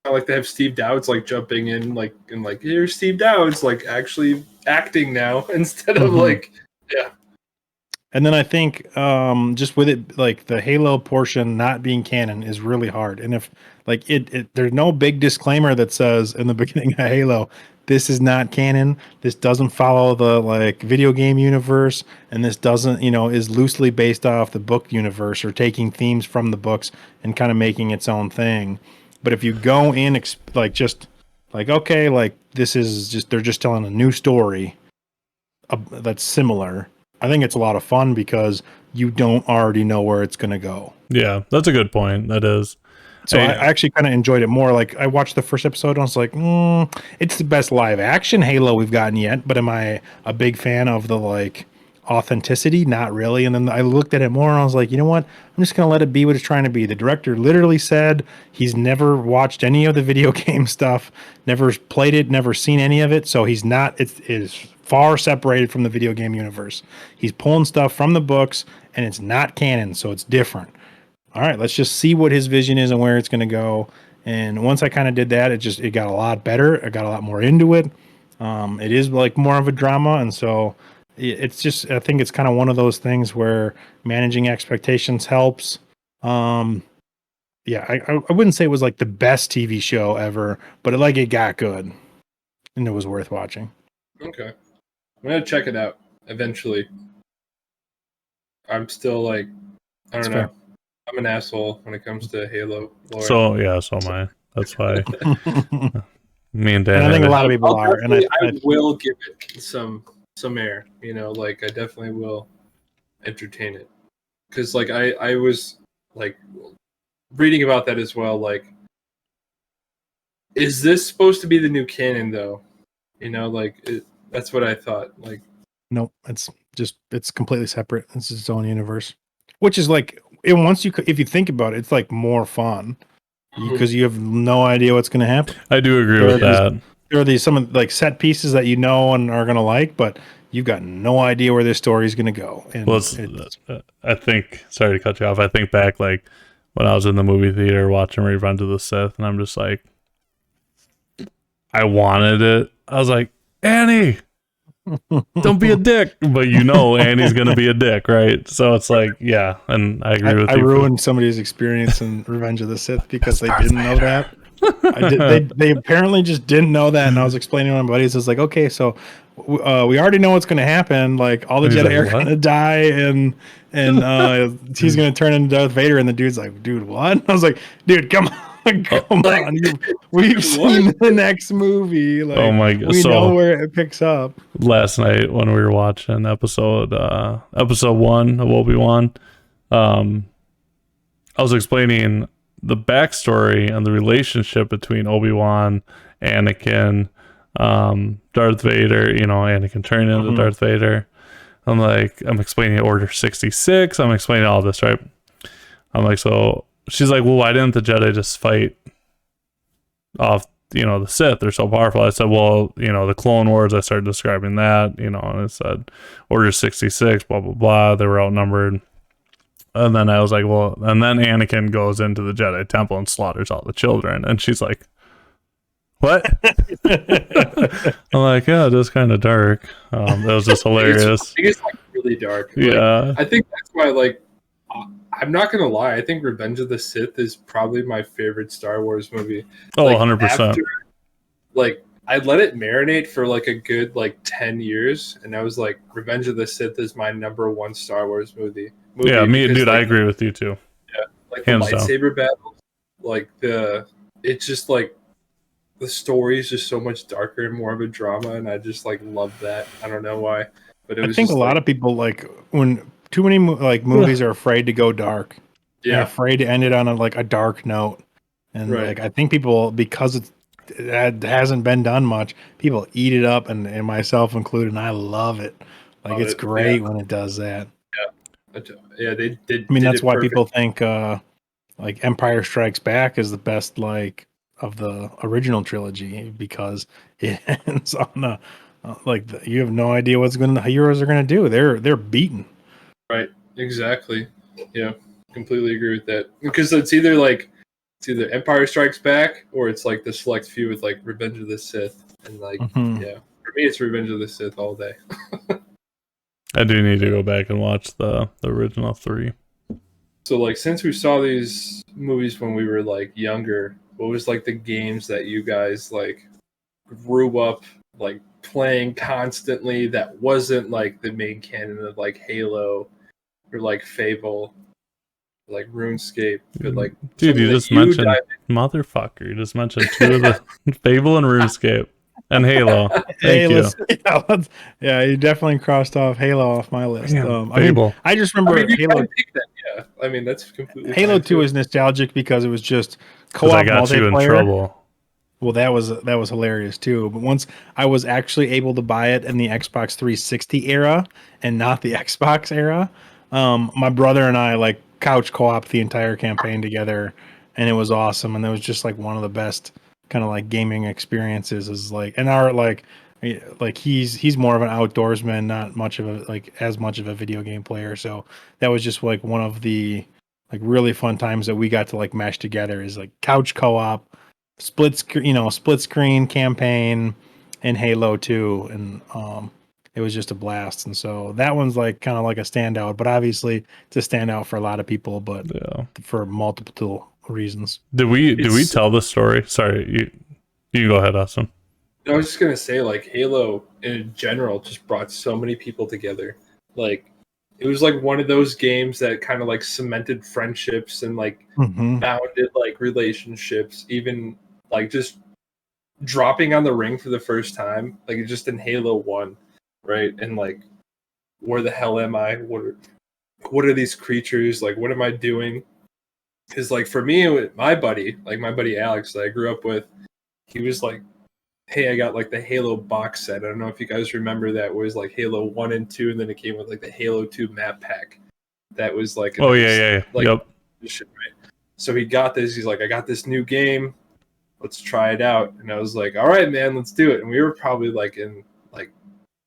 I like to have Steve Dowds like jumping in, like and like here's Steve Dowds like actually acting now instead of Mhm. like yeah. And then I think just with it like the Halo portion not being canon is really hard. And if like there's no big disclaimer that says in the beginning of Halo, this is not canon. This doesn't follow the like video game universe, and this doesn't, is loosely based off the book universe or taking themes from the books and kind of making its own thing. But if you go in like just like okay, like this is just they're just telling a new story that's similar. I think it's a lot of fun because you don't already know where it's going to go. Yeah, that's a good point. That is. So Hey, I actually kind of enjoyed it more. Like I watched the first episode and I was like, it's the best live action Halo we've gotten yet. But am I a big fan of the like authenticity? Not really. And then I looked at it more and I was like, you know what? I'm just going to let it be what it's trying to be. The director literally said he's never watched any of the video game stuff, never played it, never seen any of it. So he's not, it is far separated from the video game universe. He's pulling stuff from the books and it's not canon. So it's different. All right, let's just see what his vision is and where it's going to go. And once I kind of did that, it got a lot better. I got a lot more into it. It is like more of a drama, and so it's just I think it's kind of one of those things where managing expectations helps. Yeah, I wouldn't say it was like the best TV show ever, but it got good and it was worth watching. Okay. I'm gonna check it out eventually. I'm still like I That's don't know. I'm an asshole when it comes to Halo lore. so am I. That's why me and Dan. And I think had a it. lot of people are, and I I will give it some air. Like I definitely will entertain it because like I was like reading about that as well. Like, is this supposed to be the new canon though? That's what I thought. Like, Nope, it's completely separate. It's its own universe, which is like, and once if you think about it, it's like more fun because you have no idea what's going to happen. I do agree with that. There are these some of like set pieces that you know and are going to like, but you've got no idea where this story is going to go. And well, I think, sorry to cut you off. I think back like when I was in the movie theater watching Revenge of the Sith, and I'm just like, I wanted it. I was like, Annie, don't be a dick. But Annie's going to be a dick, right? So it's like, yeah, and I agree with you. I ruined somebody's experience in Revenge of the Sith because they didn't know that. They apparently just didn't know that, and I was explaining to my buddies. It's like, okay, so we already know what's going to happen. Like all the Jedi are going to die, and he's going to turn into Darth Vader. And the dude's like, dude, what? And I was like, dude, come on. We've seen the next movie. Like, oh my god, we know where it picks up. Last night when we were watching episode 1 of Obi Wan, I was explaining the backstory and the relationship between Obi-Wan, Anakin, Darth Vader, Anakin turning into Darth Vader. I'm explaining Order 66. I'm explaining all this, right? I'm like, so she's like, well, why didn't the Jedi just fight off, the Sith? They're so powerful. I said, well, the Clone Wars, I started describing that, and it said Order 66, blah, blah, blah. They were outnumbered. And then I was like, well, and then Anakin goes into the Jedi Temple and slaughters all the children. And she's like, what? I'm like, yeah, it is kind of dark. That was just hilarious. It's like really dark. Yeah. I think that's why, I'm not going to lie. I think Revenge of the Sith is probably my favorite Star Wars movie. Oh, 100%. I let it marinate for a good 10 years. And I was like, Revenge of the Sith is my #1 Star Wars movie. Yeah, dude, I agree with you too. Yeah, the lightsaber battles, it's just the story is just so much darker and more of a drama, and I just love that. I don't know why, but I think a lot of people when too many movies are afraid to go dark. Yeah, afraid to end it on a dark note, and I think people, because it hasn't been done much, people eat it up, and myself included, and I love it. It's great when it does that. Yeah, they did. I mean, that's why people think Empire Strikes Back is the best of the original trilogy, because it ends on a you have no idea the heroes are going to do. They're beaten. Right. Exactly. Yeah. Completely agree with that, because it's either Empire Strikes Back or it's the select few with Revenge of the Sith, and yeah, for me it's Revenge of the Sith all day. I do need to go back and watch the original 3. So since we saw these movies when we were younger, what was the games that you guys grew up playing constantly that wasn't the main canon of Halo or Fable, RuneScape? But dude, you just mentioned motherfucker. You just mentioned 2 of the Fable and RuneScape. And Halo. Thank you. Yeah, you definitely crossed off Halo off my list. Fable. I just remember Halo. Yeah, I mean that's completely. Halo 2 is nostalgic because it was just co-op I got multiplayer. You in trouble. Well, that was hilarious too. But once I was actually able to buy it in the Xbox 360 era and not the Xbox era, my brother and I couch co-op the entire campaign together, and it was awesome. And it was just one of the best kind of gaming experiences. Is and our he's more of an outdoorsman, not much of a as much of a video game player. So that was just one of the really fun times that we got to mesh together, is couch co-op, split screen campaign in Halo 2, and it was just a blast. And so that one's kind of a standout, but obviously it's a standout for a lot of people, but for multiple reasons. Did we tell the story? Sorry, you go ahead, Austin. I was just gonna say, Halo in general just brought so many people together. It was one of those games that kind of cemented friendships and bounded relationships. Even just dropping on the ring for the first time, just in Halo 1, right? And where the hell am I? What are these creatures? What am I doing? Because like for me, my buddy Alex that I grew up with, he was like, hey, I got like the Halo box set. I don't know if you guys remember that. It was like Halo 1 and 2, and then it came with like the Halo 2 map pack. That was like yeah. Like, yep. Right? So he got this. He's like, I got this new game. Let's try it out. And I was like, all right, man, let's do it. And we were probably like in like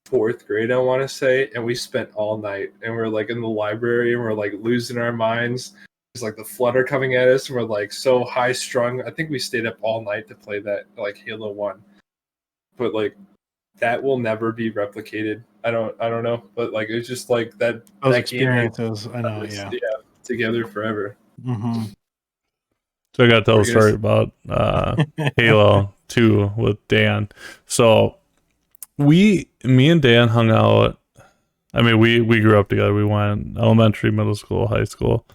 4th grade, I want to say. And we spent all night. And we're like in the library and we're like losing our minds. It's like the flutter coming at us. And we're like so high strung. I think we stayed up all night to play that like Halo 1. But like that will never be replicated. I don't know. But like it's just like that. Those that experiences, I know, yeah. Together forever. Mm-hmm. So I got to tell a story about Halo 2 with Dan. So me and Dan hung out. I mean, we grew up together. We went elementary, middle school, high school.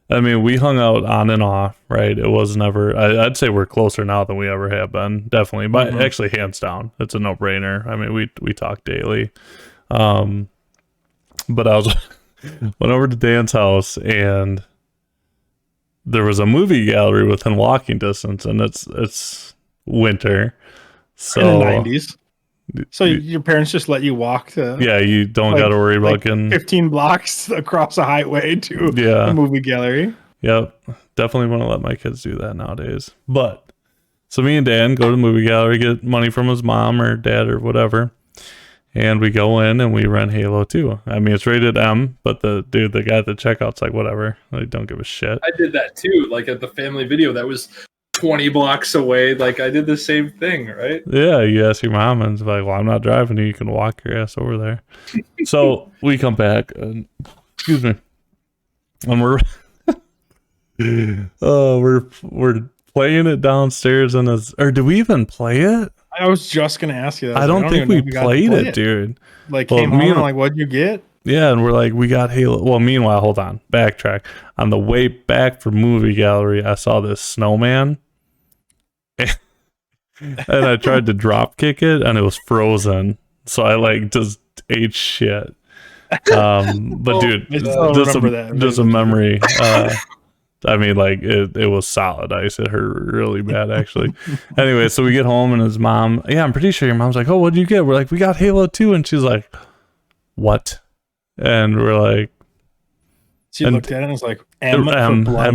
I mean, we hung out on and off, right? It was never, I'd say we're closer now than we ever have been, definitely. But actually, hands down, it's a no-brainer. I mean, we talk daily. But I went over to Dan's house, and there was a movie gallery within walking distance, and it's winter. So in the 90s. So your parents just let you walk to you don't got to worry about getting 15 blocks across a highway to the movie gallery. Yep. Definitely want to let my kids do that nowadays. But so me and Dan go to the movie gallery, get money from his mom or dad or whatever. And we go in and we rent Halo 2. I mean, it's rated M, but the guy at the checkout's like, whatever. Like, don't give a shit. I did that too. Like at the family video, that was 20 blocks away. Like I did the same thing, right? Yeah, you ask your mom and it's like, well, I'm not driving you. You can walk your ass over there. So we come back and, excuse me, and we're we're playing it downstairs in or do we even play it? I was just gonna ask you that. I don't think we played it, dude. Like came home and like, what'd you get? Yeah, and we're like, we got Halo. Well, meanwhile, hold on, backtrack. On the way back from movie gallery, I saw this snowman, and I tried to drop kick it, and it was frozen. So I like just ate shit. But dude, just a memory. I mean, like it was solid ice. It hurt really bad, actually. Anyway, so we get home and his mom. Yeah, I'm pretty sure your mom's like, "Oh, what'd you get?" We're like, "We got Halo 2," and she's like, "What?" And we're like, she looked at it and was like, M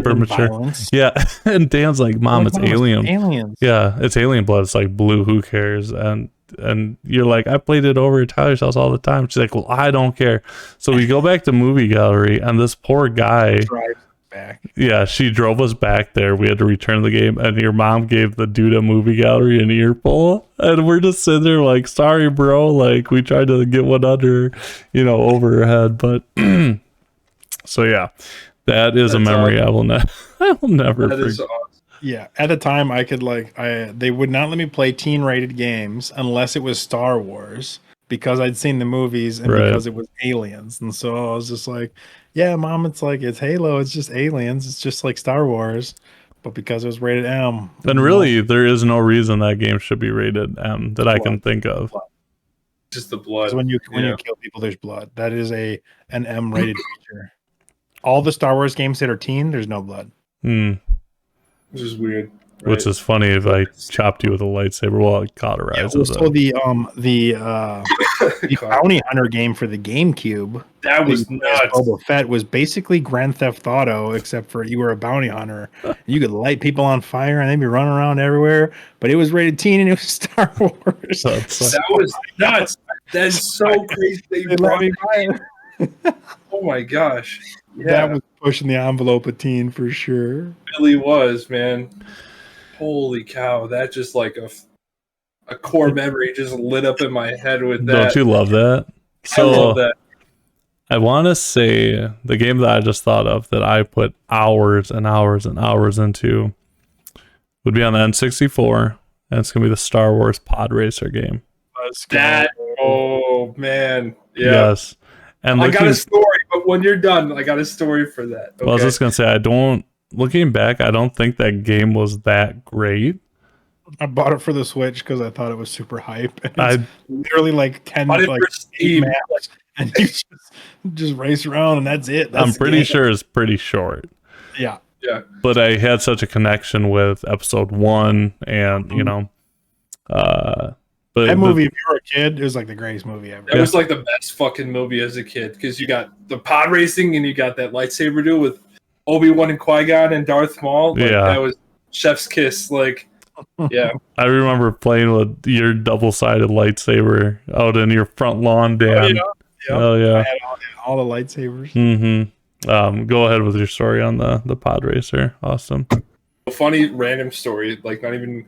for mature. Violence. Yeah. And Dan's like, Mom, like, it's alien. Aliens. Yeah, it's alien blood. It's like blue. Who cares? And you're like, I played it over at Tyler's house all the time. She's like, well, I don't care. So we go back to movie gallery, and this poor guy drives back. Yeah, she drove us back there. We had to return the game, and your mom gave the dude at movie gallery an earful, and we're just sitting there like, sorry, bro. Like, we tried to get one under, over her head, but so yeah, that is a memory I will never forget. Awesome. Yeah, at the time I could they would not let me play teen rated games unless it was Star Wars, because I'd seen the movies and because it was aliens. And so I was just like, yeah, Mom, it's Halo, it's just aliens, it's just like Star Wars. But because it was rated M. And really, there is no reason that game should be rated M that I can think of. Just the blood. When you kill people, there's blood. That is an M rated feature. All the Star Wars games that are teen, there's no blood. Which is weird. Right? Which is funny if I chopped you with a lightsaber. Well, it cauterizes. So the bounty hunter game for the GameCube, that was nuts. Boba Fett was basically Grand Theft Auto, except for you were a bounty hunter. You could light people on fire and they'd be running around everywhere. But it was rated teen and it was Star Wars. That was nuts. That's so crazy that you brought me by. Oh my gosh. Yeah. That was pushing the envelope of teen for sure. It really was, man. Holy cow. That just like a core memory just lit up in my head with that. Don't you love that? So, I love that. I want to say the game that I just thought of that I put hours and hours and hours into would be on the N64, and it's going to be the Star Wars Pod Racer game. Oh, man. Yeah. Yes. And I got a story, but when you're done, I got a story for that. Okay? Well, I was just going to say, looking back, I don't think that game was that great. I bought it for the Switch because I thought it was super hype. It's literally like 10 maps, and you just race around, and that's it. I'm pretty sure it's pretty short. Yeah. Yeah. But I had such a connection with episode 1, and you know, but That movie, if you were a kid, it was like the greatest movie ever. That was like the best fucking movie as a kid because you got the pod racing and you got that lightsaber duel with Obi Wan and Qui-Gon and Darth Maul. Like, Yeah. that was chef's kiss. Like, yeah. I remember playing with your double-sided lightsaber out in your front lawn, Dan. Oh yeah. I had all the lightsabers. Go ahead with your story on the pod racer, Austin. A funny random story, like not even.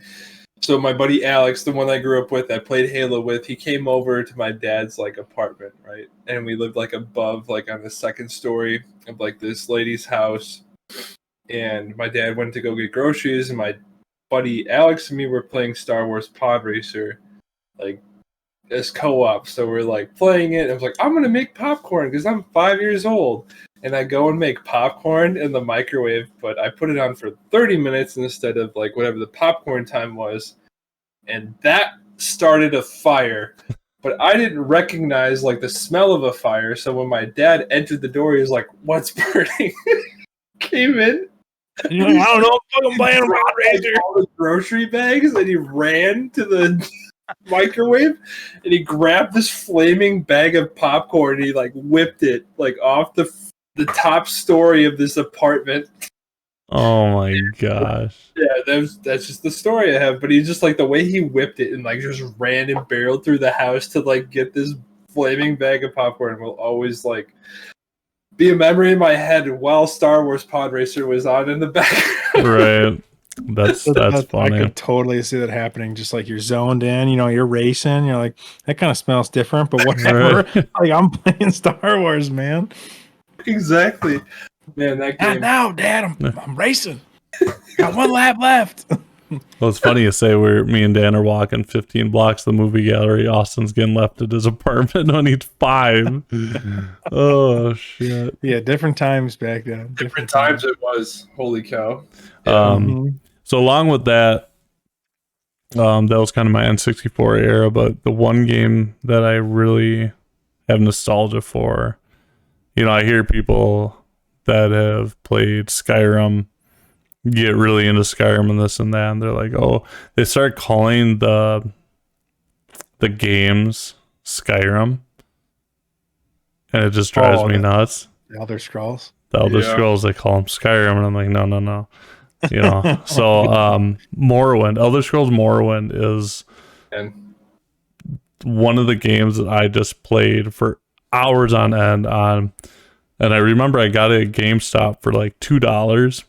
So my buddy Alex, the one I grew up with, I played Halo with, he came over to my dad's like apartment, right? And we lived like above, like on the second story of like this lady's house. And my dad went to go get groceries, and my buddy Alex and me were playing Star Wars Pod Racer, like as co-op. So we're like playing it. I was like, I'm gonna make popcorn because I'm 5 years old. And I go and make popcorn in the microwave, but I put it on for 30 minutes instead of like whatever the popcorn time was. And that started a fire. But I didn't recognize like the smell of a fire. So when my dad entered the door, he was like, "What's burning?" Came in. And you're like, I don't know, I'm fucking playing Pod Racer. All the grocery bags, and he ran to the microwave and he grabbed this flaming bag of popcorn and he like whipped it like off the top story of this apartment. Oh my gosh. Yeah, that's just the story I have. But he just like the way he whipped it and like just ran and barreled through the house to like get this flaming bag of popcorn will always like be a memory in my head while Star Wars Pod Racer was on in the background. Right. That's funny. I could totally see that happening. Just like you're zoned in, you know, you're racing. You're like, that kind of smells different, but whatever. Right. Like I'm playing Star Wars, man. Exactly. Man, that game. Not now, Dad. I'm racing. Got one lap left. Well, it's funny you say where me and Dan are walking 15 blocks to the movie gallery. Austin's getting left at his apartment when he's 5. Oh, shit. Yeah, different times back then. Different times it was. Holy cow. So along with that, that was kind of my N64 era, but the one game that I really have nostalgia for, you know, I hear people that have played Skyrim get really into Skyrim and this and that, and they're like, oh, they start calling the games Skyrim, and it just drives me nuts. The Elder Scrolls. The Elder Scrolls, they call them Skyrim, and I'm like, no. You know, so Morrowind, Elder Scrolls Morrowind is one of the games that I just played for hours on end on, and I remember I got it at GameStop for like $2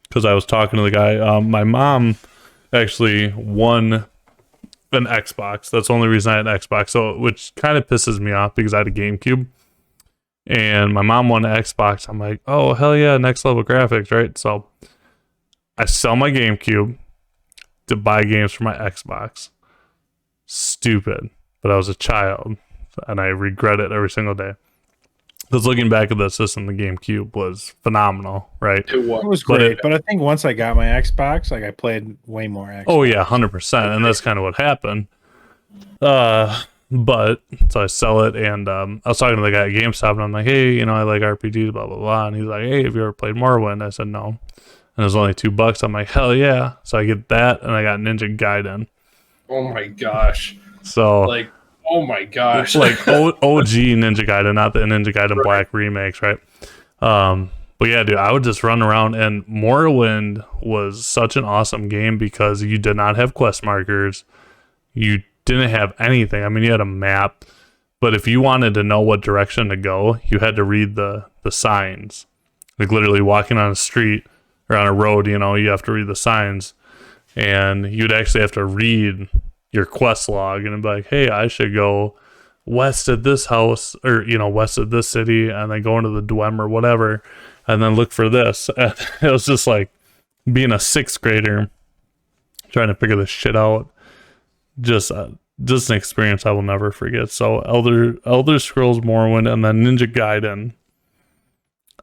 because I was talking to the guy. My mom actually won an Xbox. That's the only reason I had an Xbox, so which kind of pisses me off because I had a GameCube. And my mom won an Xbox. I'm like, oh, hell yeah, next level graphics, right? So I sell my GameCube to buy games for my Xbox. Stupid. But I was a child, and I regret it every single day. Because looking back at the system, the GameCube was phenomenal, right? It was great. But I think once I got my Xbox, like I played way more Xbox. Oh, yeah, 100%. And that's kind of what happened. But so I sell it, and I was talking to the guy at GameStop, and I'm like, hey, you know, I like RPGs, blah blah blah, and he's like, hey, have you ever played Morrowind? I said no, and it was only $2. I'm like, hell yeah! So I get that, and I got Ninja Gaiden. Oh my gosh! So like, oh my gosh! Like OG Ninja Gaiden, not the Ninja Gaiden Black remakes, right? But yeah, dude, I would just run around, and Morrowind was such an awesome game because you did not have quest markers, you didn't have anything. I mean, you had a map, but if you wanted to know what direction to go, you had to read the signs. Like literally walking on a street or on a road, you know, you have to read the signs, and you'd actually have to read your quest log and it'd be like, hey, I should go west at this house, or, you know, west at this city, and then go into the Dwemer or whatever, and then look for this. And it was just like being a 6th grader trying to figure this shit out. Just an experience I will never forget. So Elder Scrolls Morrowind, and then Ninja Gaiden,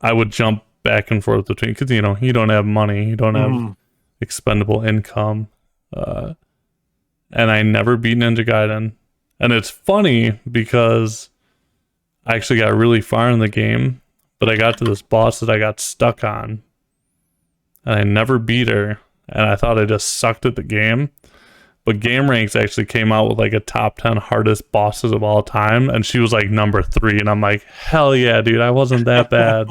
I would jump back and forth between, because, you know, you don't have money, you don't have expendable income, and I never beat Ninja Gaiden. And it's funny because I actually got really far in the game, but I got to this boss that I got stuck on, and I never beat her, and I thought I just sucked at the game. But Game Ranks actually came out with like a top 10 hardest bosses of all time, and she was like number 3, and I'm like, hell yeah, dude, I wasn't that bad.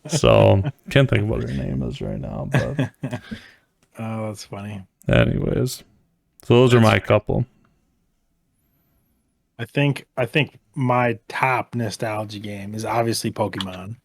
So can't think of what her name is right now, but Oh, that's funny. anyways, so those are my couple. I think my top nostalgia game is obviously Pokemon.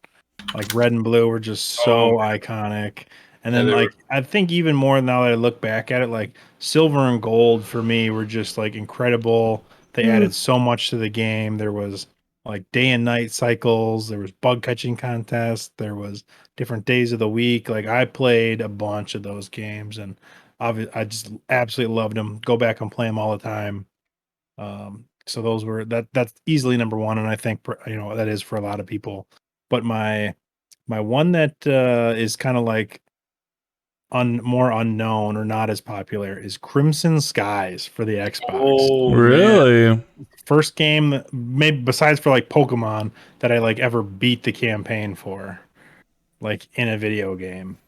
Like Red and Blue were just so iconic. And Yeah, then they were. like I think even more now that I look back at it, like Silver and Gold for me were just like incredible. They added so much to the game. There was like day and night cycles, there was bug catching contests, there was different days of the week. Like I played a bunch of those games and I just absolutely loved them. Go back and play them all the time. So those were that's easily number one, and I think that is for a lot of people. But my one that is kind of like more unknown or not as popular is Crimson Skies for the Xbox. Oh man, Really? First game, maybe besides for like Pokemon, that I like ever beat the campaign for, like in a video game.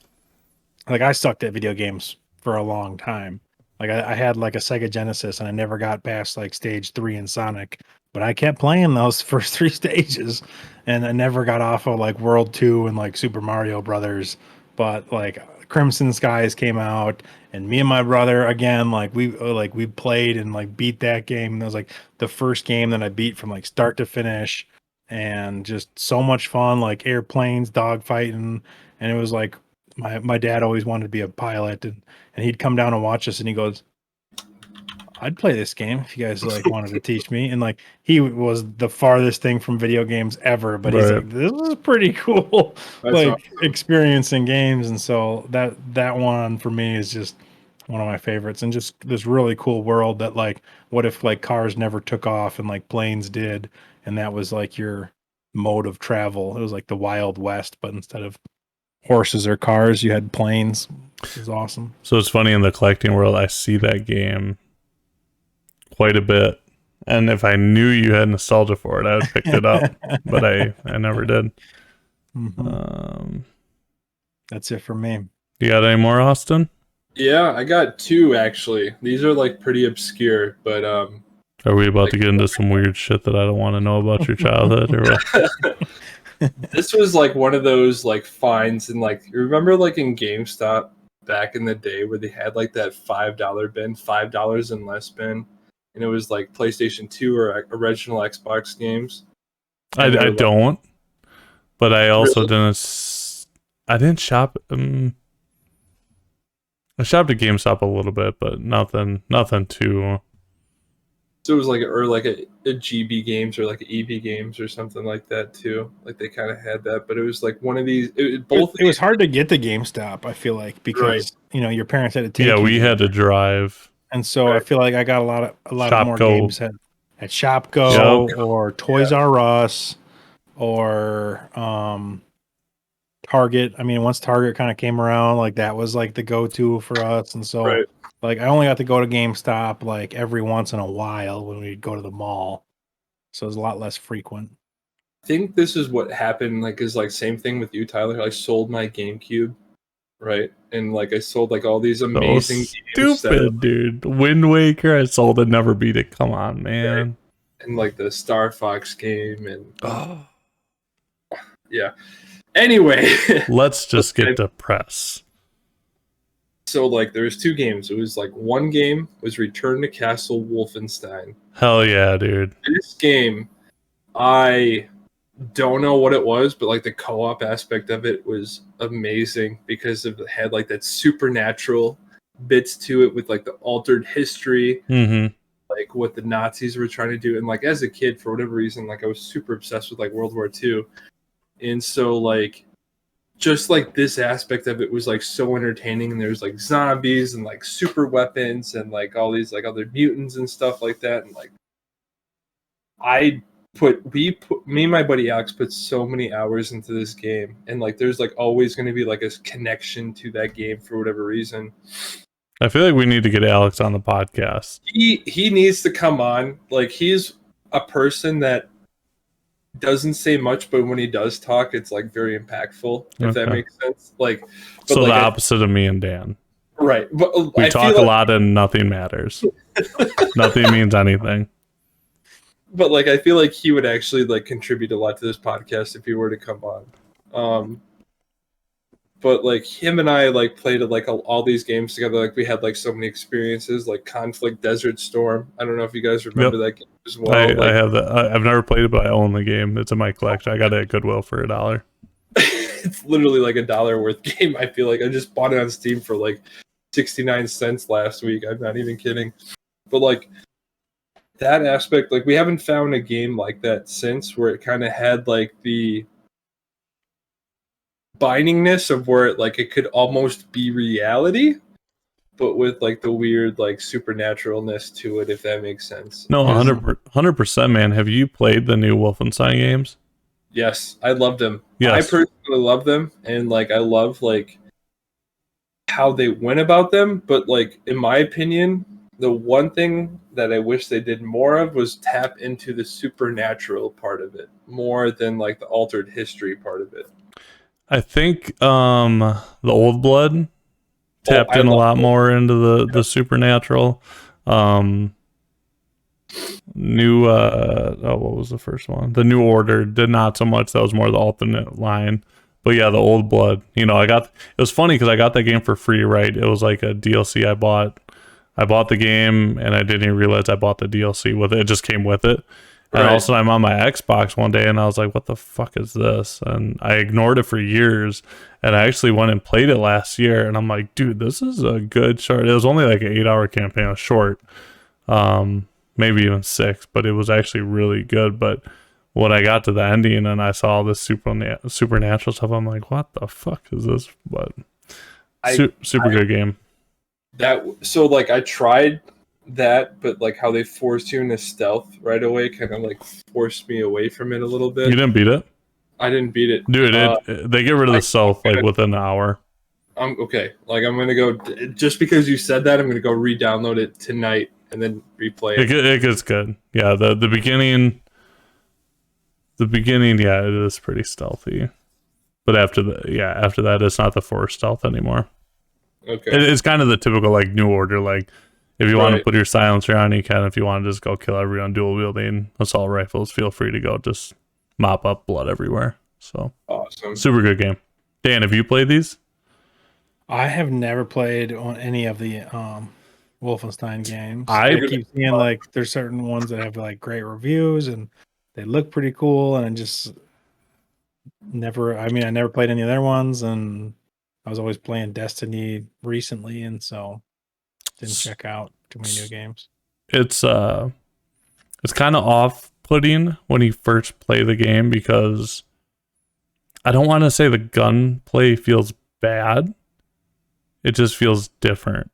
Like I sucked at video games for a long time. Like I had like a Sega Genesis and I never got past like stage 3 in Sonic, but I kept playing those first 3 stages and I never got off of like World 2 and like Super Mario Brothers. But like Crimson Skies came out and me and my brother again we played and like beat that game. And that was like the first game that I beat from like start to finish and just so much fun, like airplanes, dogfighting, and it was like my dad always wanted to be a pilot and he'd come down and watch us and he goes, I'd play this game if you guys like wanted to teach me. And like he was the farthest thing from video games ever, but he's Right. like, this is pretty cool, that's like awesome. experiencing games. And so that one for me is just one of my favorites, and just this really cool world that like what if like cars never took off and like planes did, and that was like your mode of travel. It was like the Wild West, but instead of horses or cars, you had planes. It was awesome. So it's funny, in the collecting world, I see that game quite a bit. And if I knew you had nostalgia for it, I would have picked it up. But I never did. Mhm. That's it for me. You got any more, Austin? Yeah, I got 2 actually. These are like pretty obscure, but Are we about like to get into some weird shit that I don't want to know about your childhood or what? this was like one of those like finds and like you remember like in GameStop back in the day where they had like that $5 bin, $5 and less bin, and it was like PlayStation 2 or original Xbox games. I And they were, like, don't, but I also really? I didn't shop. I shopped at GameStop a little bit, but nothing too. So it was like a GB Games or like a EB Games or something like that too. Like they kind of had that, but it was like one of these. Both of It was these, hard to get to GameStop, I feel like, right? because your parents had to take Yeah, you we had to there. drive. And so I Right. feel like I got a lot of more Shopko. games at Shopko Yep. or Toys Yeah. R Us or Target. I mean, once Target kind of came around, like that was like the go-to for us. And so Right. like I only got to go to GameStop like every once in a while when we'd go to the mall. So it was a lot less frequent. I think this is what happened. Like is like same thing with you, Tyler. I sold my GameCube, right? And like I sold like all these So amazing games stupid, dude. Wind Waker, I sold it, never beat it. Come on, man. and like the Star Fox game and Oh, yeah. Anyway, let's just get to press. so like there was 2 games. It was like one game was Return to Castle Wolfenstein. Hell yeah, dude. This game, I don't know what it was, but like the co-op aspect of it was amazing because it had like that supernatural bits to it with like the altered history, Mm-hmm. like what the Nazis were trying to do. And like as a kid, for whatever reason, like I was super obsessed with like World War II. And so like just like this aspect of it was like so entertaining, and there's like zombies and like super weapons and like all these like other mutants and stuff like that. And like me and my buddy Alex put so many hours into this game, and like there's like always going to be like a connection to that game for whatever reason. I feel like we need to get Alex on the podcast. He needs to come on. Like he's a person that doesn't say much, but when he does talk, it's like very impactful. If that Okay. makes sense. Like, but So like the opposite of me and Dan. right. But We I talk feel a lot and nothing matters. Nothing means anything. but like I feel like he would actually like contribute a lot to this podcast if he were to come on. But like him and I like played like all these games together. Like we had like so many experiences, like Conflict, Desert Storm. I don't know if you guys remember that game as well. I have that. I've never played it, but I own the game. It's in my collection. I got it at Goodwill for $1. It's literally like $1 worth game. I feel like I just bought it on Steam for like 69 cents last week. I'm not even kidding. But like that aspect, like we haven't found a game like that since, where it kind of had like the bindingness of where it could almost be reality, but with like the weird like supernaturalness to it, if that makes sense. No, 100%, man. Have you played the new Wolfenstein games? Yes, I loved them. Yes. I personally love them, and like I love like how they went about them. But like in my opinion, the one thing that I wish they did more of was tap into the supernatural part of it more than like the altered history part of it. I think the Old Blood tapped in a lot more into the supernatural. New what was the first one? The New Order did not so much. That was more the alternate line. But yeah, the Old Blood. You know, it was funny because I got that game for free, right? It was like a DLC I bought. I bought the game and I didn't even realize I bought the DLC with it. It just came with it. And all of a sudden I'm on my Xbox one day and I was like, what the fuck is this? And I ignored it for years. And I actually went and played it last year. And I'm like, dude, this is a good short. It was only like an 8-hour campaign. It was short. Maybe even 6. But it was actually really good. But when I got to the ending and I saw this supernatural stuff, I'm like, what the fuck is this? But super good game. So like I tried that, but like how they forced you into stealth right away kind of like forced me away from it a little bit. You didn't beat it? I didn't beat it. Dude, they get rid of the stealth like within an hour. I'm okay. Like I'm gonna go just because you said that. I'm gonna go re-download it tonight and then replay it. It gets good. Yeah, the beginning. The beginning, yeah, it is pretty stealthy. But after that, it's not the forced stealth anymore. Okay. It's kind of the typical like New Order, like if you want to put your silencer on, you can. If you want to just go kill everyone dual wielding assault rifles, feel free to go just mop up blood everywhere. So awesome. Super good game. Dan, have you played these? I have never played on any of the Wolfenstein games. I keep seeing like there's certain ones that have like great reviews and they look pretty cool, and I just never played any other ones, and I was always playing Destiny recently, and so didn't check out too many new games. It's kind of off-putting when you first play the game because I don't want to say the gunplay feels bad. It just feels different.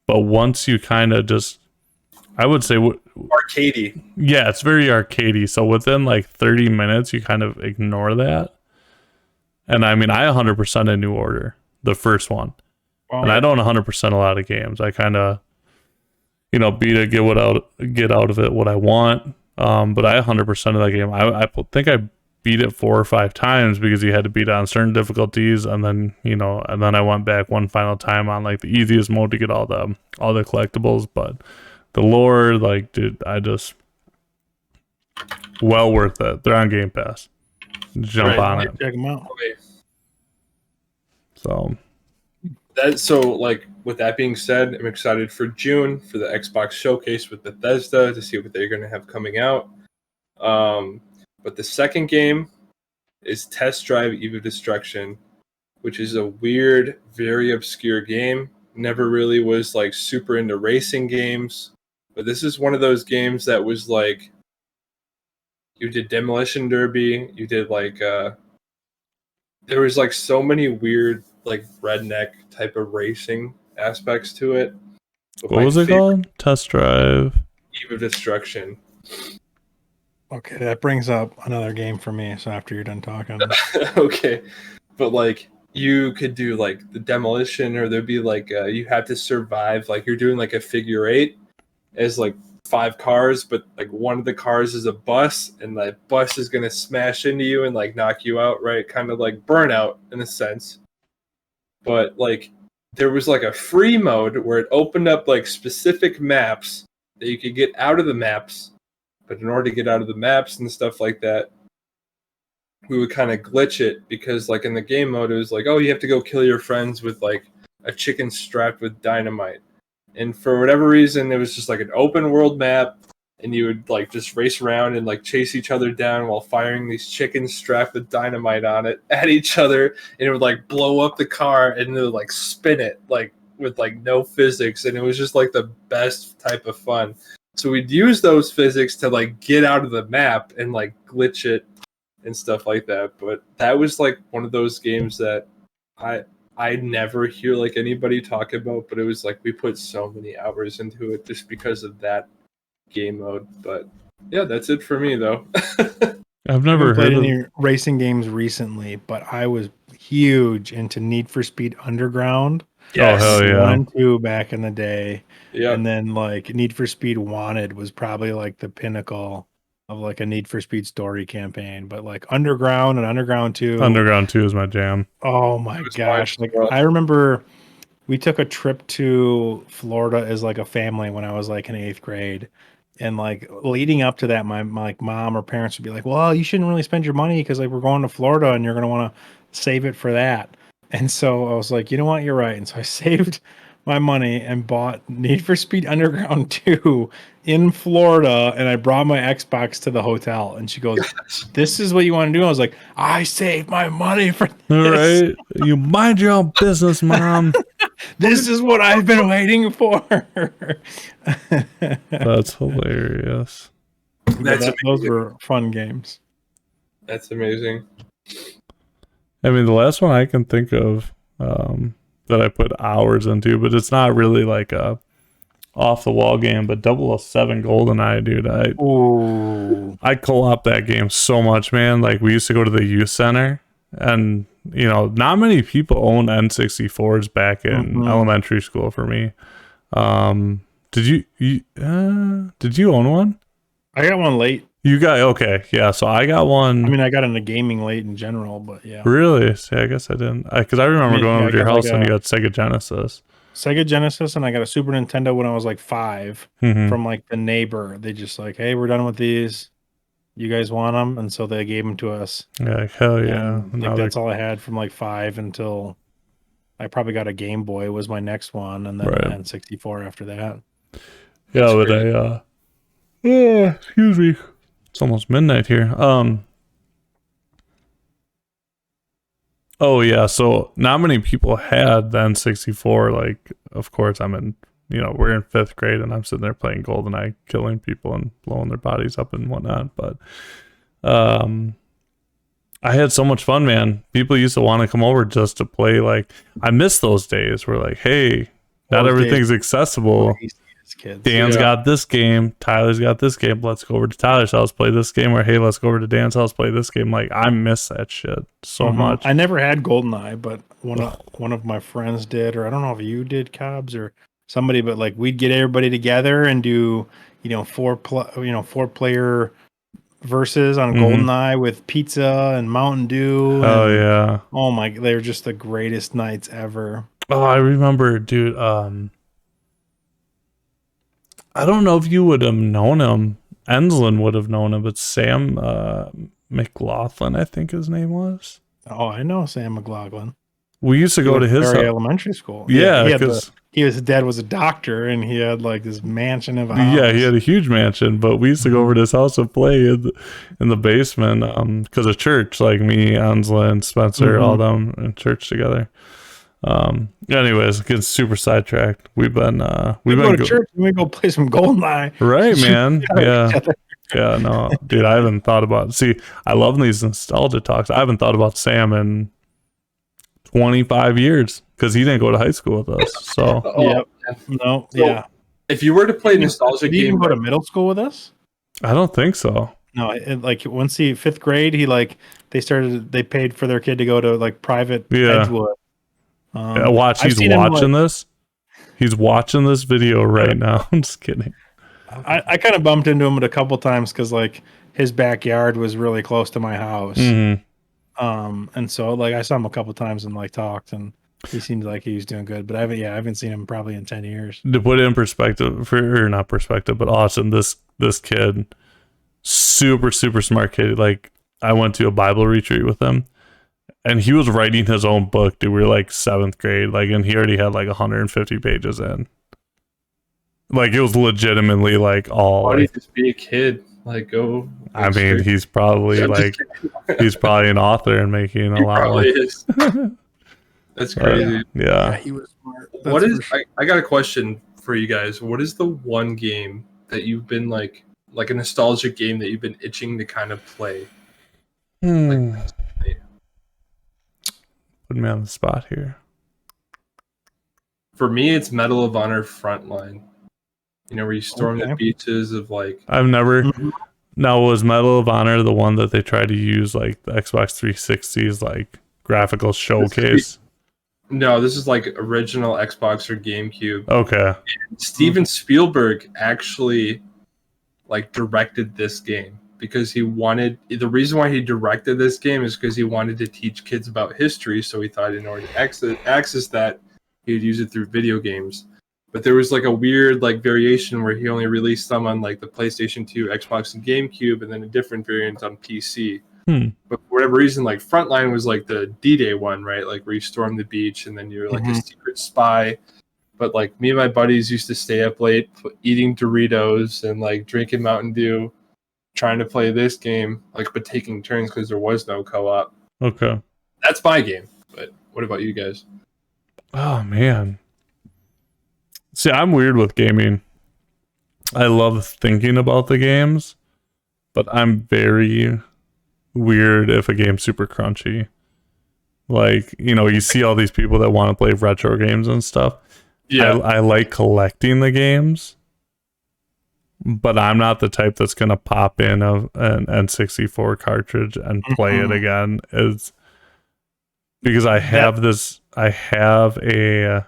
But once you kind of just, I would say arcadey. Yeah, it's very arcadey. So within like 30 minutes, you kind of ignore that. And I mean, I 100% a New Order, the first one. Wow. And I don't 100% a lot of games. I kind of, beat it, get out of it what I want. But I 100% of that game. I think I beat it 4 or 5 times because you had to beat it on certain difficulties, and then I went back one final time on like the easiest mode to get all the collectibles. But the lore, like, dude, well worth it. They're on Game Pass. Jump on it. Check them out. Okay. So like with that being said, I'm excited for June for the Xbox showcase with Bethesda to see what they're going to have coming out. But the second game is Test Drive Eve of Destruction, which is a weird, very obscure game. Never really was like super into racing games, but this is one of those games that was like, you did Demolition Derby, you did like there was like so many weird like redneck type of racing aspects to it. But what was it called? Test Drive Eve of Destruction. Okay, that brings up another game for me. So after you're done talking. Okay. But like you could do like the demolition, or there'd be like you have to survive, like you're doing like a figure 8 as like 5 cars, but like one of the cars is a bus, and the bus is gonna smash into you and like knock you out, right? Kind of like Burnout in a sense. But like there was like a free mode where it opened up like specific maps that you could get out of the maps, but in order to get out of the maps and stuff like that, we would kind of glitch it because like in the game mode it was like, oh, you have to go kill your friends with like a chicken strapped with dynamite. And for whatever reason, it was just like an open world map, and you would like just race around and like chase each other down while firing these chickens strapped with dynamite on it at each other, and it would like blow up the car and it would like spin it like with like no physics, and it was just like the best type of fun. So we'd use those physics to like get out of the map and like glitch it and stuff like that. But that was like one of those games that I never hear like anybody talk about, but it was like we put so many hours into it just because of that game mode. But yeah, that's it for me though. I've I never haven't played heard of. any racing games recently, but I was huge into Need for Speed Underground. Oh hell yeah! 1 and 2 back in the day. Yeah. And then like Need for Speed Wanted was probably like the pinnacle of like a Need for Speed story campaign. But like Underground and Underground 2. Underground 2 is my jam. Oh my was gosh. mine Like as well. I remember we took a trip to Florida as like a family when I was like in 8th grade. And like leading up to that, my like mom or parents would be like, well, you shouldn't really spend your money because like we're going to Florida and you're gonna want to save it for that. And so I was like, you know what, you're right. And so I saved my money and bought Need for Speed Underground 2 in Florida, and I brought my Xbox to the hotel. And she goes, this is what you want to do? I was like, I saved my money for All this. right, you mind your own business, mom. This is what I've been waiting for. That's hilarious. That's Those amazing. were fun games. That's amazing. I mean, the last one I can think of that I put hours into, but it's not really like a off the wall game, but 007 GoldenEye, dude. Ooh. I co-op that game so much, man. Like we used to go to the youth center, and you know, not many people own N64s back in elementary school for me. Did you own one? I got one late. You got okay, yeah. So I got one. I mean, I got into gaming late in general, but yeah. Really? See, I guess I didn't. Because I remember going over to your house and you got Sega Genesis. Sega Genesis, and I got a Super Nintendo when I was like 5 from like the neighbor. They just like, hey, we're done with these. You guys want them? And so they gave them to us. Yeah, like, hell yeah. And, like, that's all I had from like 5 until I probably got a Game Boy was my next one, and then an N64 after that. Yeah, but excuse me. It's almost midnight here. Oh yeah, so not many people had the N64. Like, of course, we're in 5th grade, and I'm sitting there playing GoldenEye, killing people and blowing their bodies up and whatnot. But, I had so much fun, man. People used to want to come over just to play. Like, I miss those days where like, hey, not everything's accessible. Kids. Dan's got this game, Tyler's got this game, let's go over to Tyler's house, play this game, or hey, let's go over to Dan's house, play this game. Like, I miss that shit so much. I never had GoldenEye, but one of my friends did, or I don't know if you did, Cobbs, or somebody, but like we'd get everybody together and do, four player versus on GoldenEye with pizza and Mountain Dew. Oh yeah. Oh my, they were just the greatest nights ever. Oh, I remember, dude. I don't know if you would have known him. Enslin would have known him, but Sam McLaughlin, I think his name was. Oh, I know Sam McLaughlin. We used to go to his elementary school. Yeah, because his dad was a doctor, and he had like this mansion of a house. Yeah, he had a huge mansion, but we used to go over to his house and play in the basement because of church. Like me, Enslin, Spencer, all them in church together. Anyways, getting super sidetracked. We've been go to church and we go play some GoldenEye. Right, man. Yeah, no, dude, I haven't thought about. See, I love these nostalgia talks. I haven't thought about Sam in 25 years because he didn't go to high school with us. So If you were to play nostalgia game, did he even go to middle school with us? I don't think so. No, like once 5th grade, they paid for their kid to go to like private Edgewood. He's watching this. He's watching this video right now. I'm just kidding. I kind of bumped into him a couple times because like his backyard was really close to my house. Mm-hmm. And so like I saw him a couple times and like talked, and he seemed like he was doing good. But I haven't seen him probably in 10 years. To put it in perspective, or not perspective, but Austin, this kid, super super smart kid. Like I went to a Bible retreat with him, and he was writing his own book. Dude, we were like 7th grade, like, and he already had like 150 pages in. Like it was legitimately like all. Why do you Like, just be a kid? Like go. I mean, he's probably I'm just like kidding. he's probably an author and making a He lot. probably More. is. That's crazy. Yeah. He was smart. What That's is? for sure. I got a question for you guys. What is the one game that you've been like a nostalgic game that you've been itching to kind of play? Put me on the spot here. For me, it's Medal of Honor Frontline. You know, where you storm Okay. the beaches of like. I've never. Mhm. Now, was Medal of Honor the one that they tried to use like the Xbox 360's like graphical showcase? No, this is like original Xbox or GameCube. Okay. Steven Spielberg actually like directed this game because he wanted the reason why he directed this game is because he wanted to teach kids about history. So he thought in order to access that, he would use it through video games. But there was like a weird like variation where he only released some on like the PlayStation 2, Xbox, and GameCube, and then a different variant on PC. But for whatever reason, like Frontline was like the D-Day one, right? Like where you storm the beach and then you're like a secret spy. But like me and my buddies used to stay up late eating Doritos and like drinking Mountain Dew, trying to play this game, like but taking turns because there was no co-op. Okay. That's my game. But what about you guys? Oh man. See, I'm weird with gaming. I love thinking about the games, but I'm very weird if a game's super crunchy. Like, you know, you see all these people that want to play retro games and stuff. Yeah, I like collecting the games, but I'm not the type that's gonna pop in an N64 cartridge and play it again. Is because I have a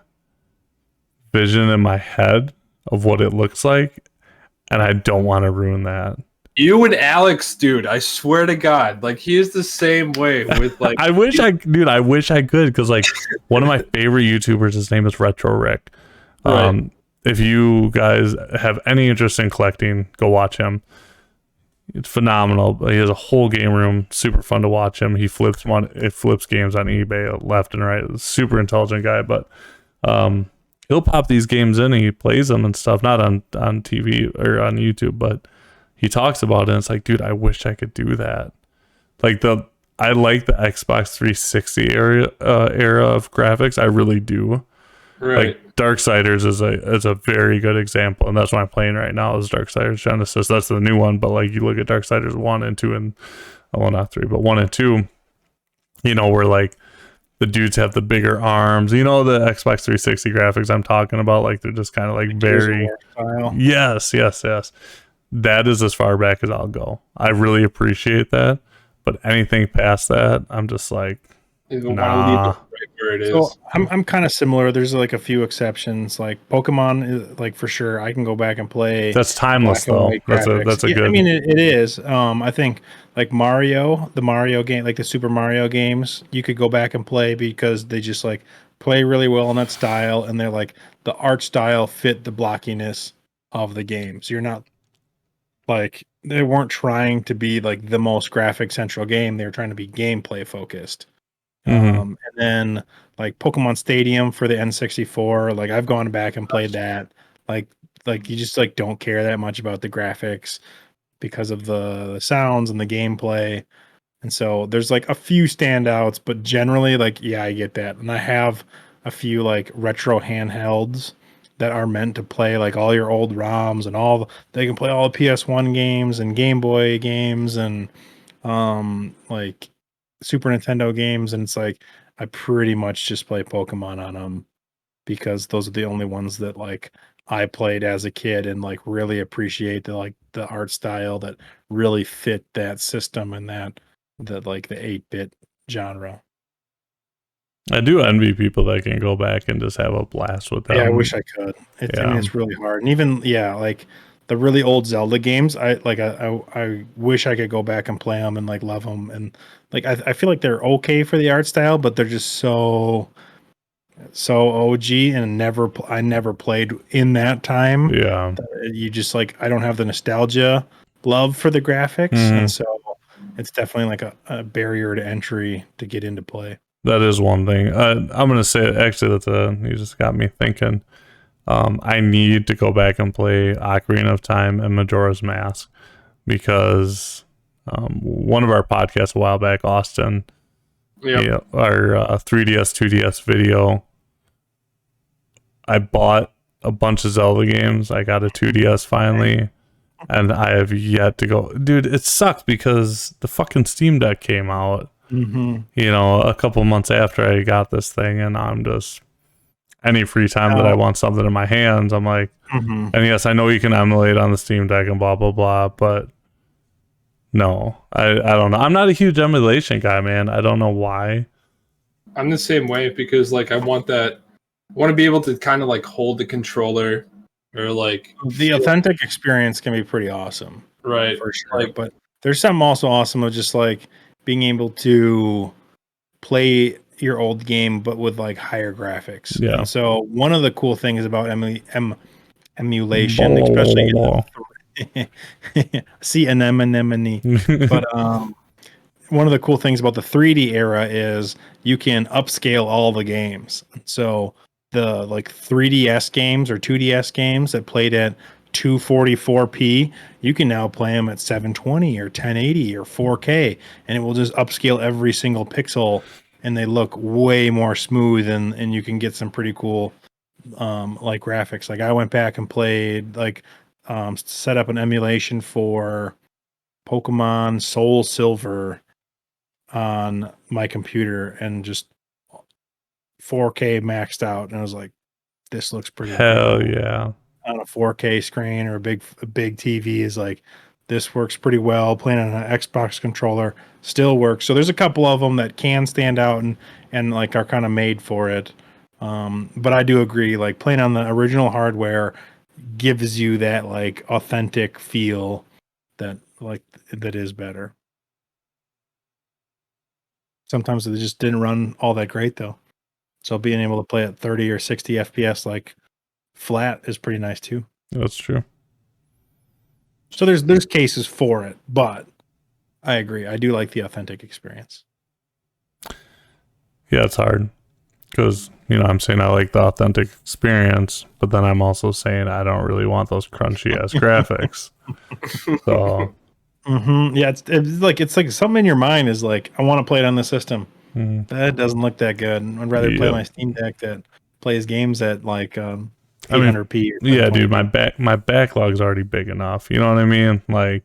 vision in my head of what it looks like, and I don't want to ruin that. you and Alex, dude, I swear to God, like he is the same way with like. I wish I could, because like one of my favorite YouTubers, his name is Retro Rick. Right. If you guys have any interest in collecting, go watch him. It's phenomenal. He has a whole game room. Super fun to watch him. He flips games on eBay left and right. Super intelligent guy, but he'll pop these games in and he plays them and stuff. Not on TV or on YouTube, but he talks about it. And it's like, dude, I wish I could do that. Like I like the Xbox 360 era of graphics. I really do. Right. Like Darksiders is a very good example, and that's what I'm playing right now is Darksiders Genesis. That's the new one, but like you look at Darksiders 1 and 2 and well, not 3, but 1 and 2, you know, where like the dudes have the bigger arms, you know, the Xbox 360 graphics I'm talking about, like they're just kind of like very yes. That is as far back as I'll go. I really appreciate that, but anything past that, I'm just like, nah. Right where it is. So I'm kind of similar. There's like a few exceptions. Like Pokemon, like for sure, I can go back and play. That's timeless black and though. white That's graphics. a Yeah, good. I mean, it is. I think like the Mario game, like the Super Mario games, you could go back and play because they just like play really well in that style, and they're like the art style fit the blockiness of the game. So you're not like they weren't trying to be like the most graphic central game. They were trying to be gameplay focused. And then like Pokemon Stadium for the N64, like I've gone back and played that. Like you just like don't care that much about the graphics because of the sounds and the gameplay. And so there's like a few standouts, but generally like yeah, I get that. And I have a few like retro handhelds that are meant to play like all your old ROMs and they can play all the PS1 games and Game Boy games and like Super Nintendo games, and it's like I pretty much just play Pokemon on them because those are the only ones that like I played as a kid and like really appreciate the art style that really fit that system and that like the 8-bit genre. I do envy people that can go back and just have a blast with them. Yeah, I wish I could. I mean, Yeah. it's really hard. And even like the really old Zelda games, I wish I could go back and play them and like love them, and like I feel like they're okay for the art style, but they're just so OG, and I never played in that time. Yeah. You just like, I don't have the nostalgia love for the graphics, and so it's definitely like a barrier to entry to get into play. That is one thing. I'm gonna say actually you just got me thinking. I need to go back and play Ocarina of Time and Majora's Mask because one of our podcasts a while back, Austin, our 3DS 2DS video, I bought a bunch of Zelda games. I got a 2DS finally, and I have yet to go. Dude, it sucks because the fucking Steam Deck came out, a couple months after I got this thing, and I'm just, any free time that I want something in my hands, I'm like, and yes, I know you can emulate on the Steam Deck and blah, blah, blah, but no, I don't know. I'm not a huge emulation guy, man. I don't know why. I'm the same way because like I want to be able to kind of like hold the controller or like the authentic experience can be pretty awesome, right? For sure. Like, but there's something also awesome of just like being able to play your old game, but with like higher graphics. Yeah. And so one of the cool things about emulation, especially see anemone, but one of the cool things about the 3D era is you can upscale all the games. So the like 3DS games or 2DS games that played at 244p, you can now play them at 720 or 1080 or 4K, and it will just upscale every single pixel, and they look way more smooth, and you can get some pretty cool like graphics. Like I went back and played set up an emulation for Pokemon Soul Silver on my computer, and just 4K maxed out, and I was like, this looks pretty Hell good. yeah. On a 4K screen or a big TV is like, this works pretty well. Playing on an Xbox controller still works. So there's a couple of them that can stand out and like are kind of made for it. But I do agree, like playing on the original hardware gives you that like authentic feel that is better. Sometimes it just didn't run all that great though. So being able to play at 30 or 60 FPS like flat is pretty nice too. That's true. So there's cases for it, but I agree. I do like the authentic experience. Yeah, it's hard because, I'm saying I like the authentic experience, but then I'm also saying I don't really want those crunchy ass graphics. So yeah, it's like something in your mind is like, I want to play it on the system. That doesn't look that good. I'd rather play my Steam Deck that plays games at like 800p. Yeah, dude, my backlog's already big enough. You know what I mean? Like,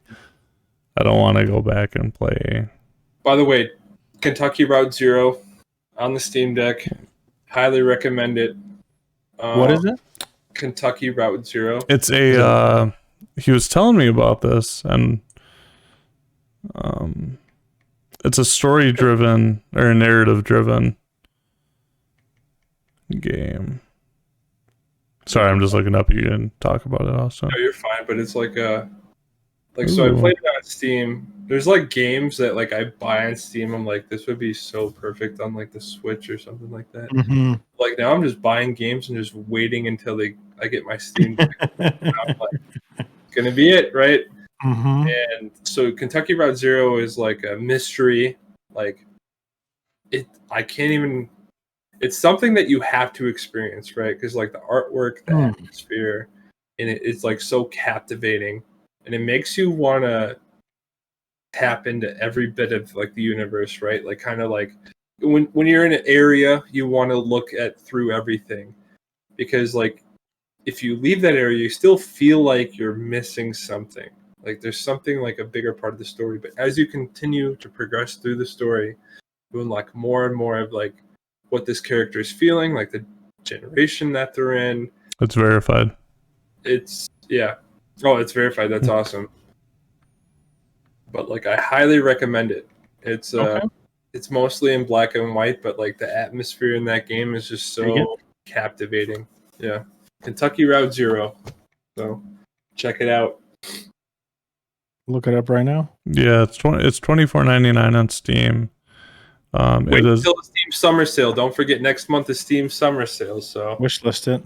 I don't want to go back and play. By the way, Kentucky Route Zero on the Steam Deck, highly recommend it. What is it? Kentucky Route Zero. It's a. He was telling me about this, and it's a story-driven or a narrative-driven game. Sorry, I'm just looking up. You didn't talk about it also. No, you're fine, but it's like so I played it on Steam. There's like games that like I buy on Steam. I'm like, this would be so perfect on like the Switch or something like that. Like now I'm just buying games and just waiting until I get my Steam Deck. I'm like, it's gonna be it, right? And so Kentucky Route Zero is like a mystery. Like I can't even. It's something that you have to experience, right? Because like the artwork, the atmosphere, and it's like so captivating, and it makes you want to tap into every bit of like the universe, right? Like kind of like when you're in an area, you want to look at through everything, because like if you leave that area, you still feel like you're missing something. Like there's something like a bigger part of the story. But as you continue to progress through the story, you unlock more and more of like what this character is feeling, like the generation that they're in. It's verified. It's it's verified. That's awesome. But like I highly recommend it. It's it's mostly in black and white, but like the atmosphere in that game is just so captivating. Yeah. Kentucky Route Zero. So Check it out. Look it up right now. Yeah, it's $24.99 on Steam. Wait It is. until the Steam Summer Sale. Don't forget next month is Steam Summer Sale. So Wishlist it.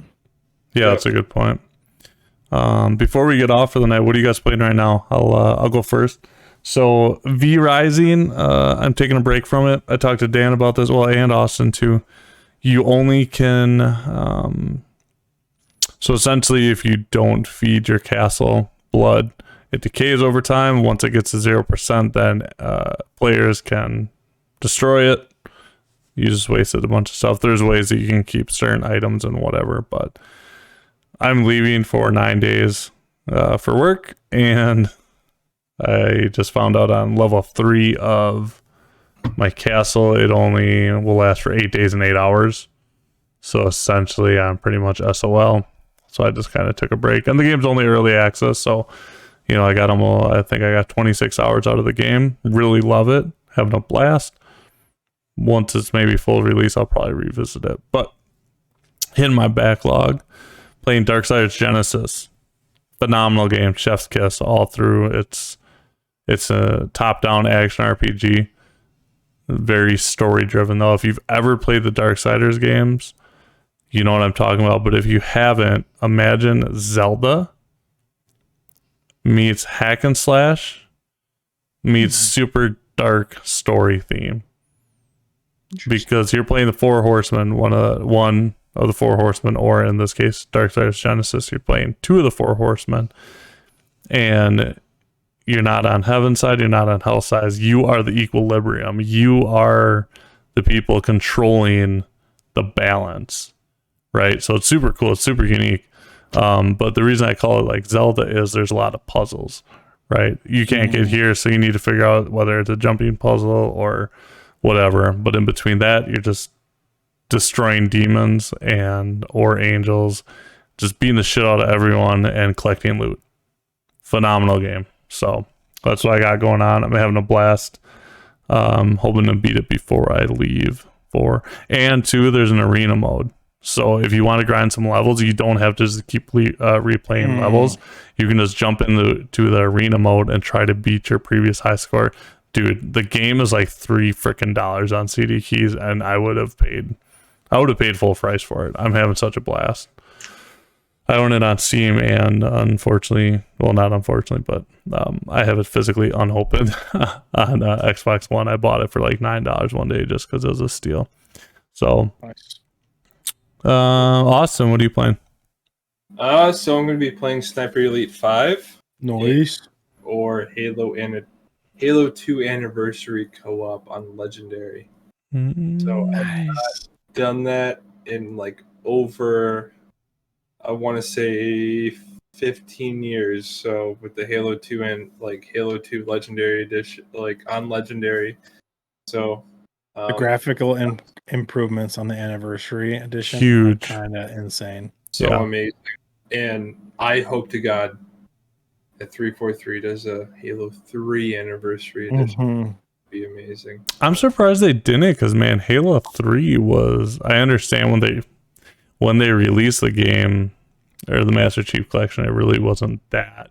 Yeah, that's a good point. Before we get off for the night, what are you guys playing right now? I'll go first. So V Rising, I'm taking a break from it. I talked to Dan about this, well, and Austin too. You only can, so essentially, if you don't feed your castle blood, it decays over time. Once it gets to 0%, then players can destroy it. You just wasted a bunch of stuff. There's ways that you can keep certain items and whatever, but I'm leaving for 9 days for work, and I just found out on level 3 of my castle, it only will last for 8 days and 8 hours. So essentially, I'm pretty much SOL. So I just kind of took a break. And the game's only early access, so I got I think I got 26 hours out of the game. Really love it. Having a blast. Once it's maybe full release, I'll probably revisit it. But in my backlog, playing Darksiders Genesis. Phenomenal game. Chef's kiss all through. It's a top-down action RPG. Very story-driven, though. If you've ever played the Darksiders games, you know what I'm talking about. But if you haven't, imagine Zelda meets hack and slash meets super dark story theme. Because you're playing the Four Horsemen, one of the Four Horsemen, or in this case, Darksiders Genesis, you're playing 2 of the Four Horsemen. And you're not on heaven's side, you're not on hell's side. You are the equilibrium. You are the people controlling the balance, right? So it's super cool. It's super unique. But the reason I call it like Zelda is there's a lot of puzzles, right? You can't get here, so you need to figure out whether it's a jumping puzzle or whatever. But in between that, you're just destroying demons or angels, just beating the shit out of everyone and collecting loot. Phenomenal game. So that's what I got going on. I'm having a blast. Hoping to beat it before I leave. And 2, there's an arena mode. So if you want to grind some levels, you don't have to just keep replaying levels. You can just jump into the arena mode and try to beat your previous high score. Dude, the game is like $3 on CD keys, and I would have paid full price for it. I'm having such a blast. I own it on Steam, and unfortunately, well, not unfortunately, but I have it physically unopened on Xbox One. I bought it for like $9 one day just because it was a steal. So, Nice. Austin, what are you playing? So I'm going to be playing Sniper Elite 5. Nice. Or Halo 2 Anniversary Co-op on Legendary. So I've not done that in like over, I want to say 15 years. So with the Halo 2 and like Halo 2 Legendary Edition, like on Legendary. So the graphical improvements on the Anniversary Edition, huge, kind of insane. So amazing. And I hope to God that 343 does a Halo 3 Anniversary Edition. Be amazing. I'm surprised they didn't, because man, Halo 3 was, I understand when they released the game or the Master Chief Collection, it really wasn't that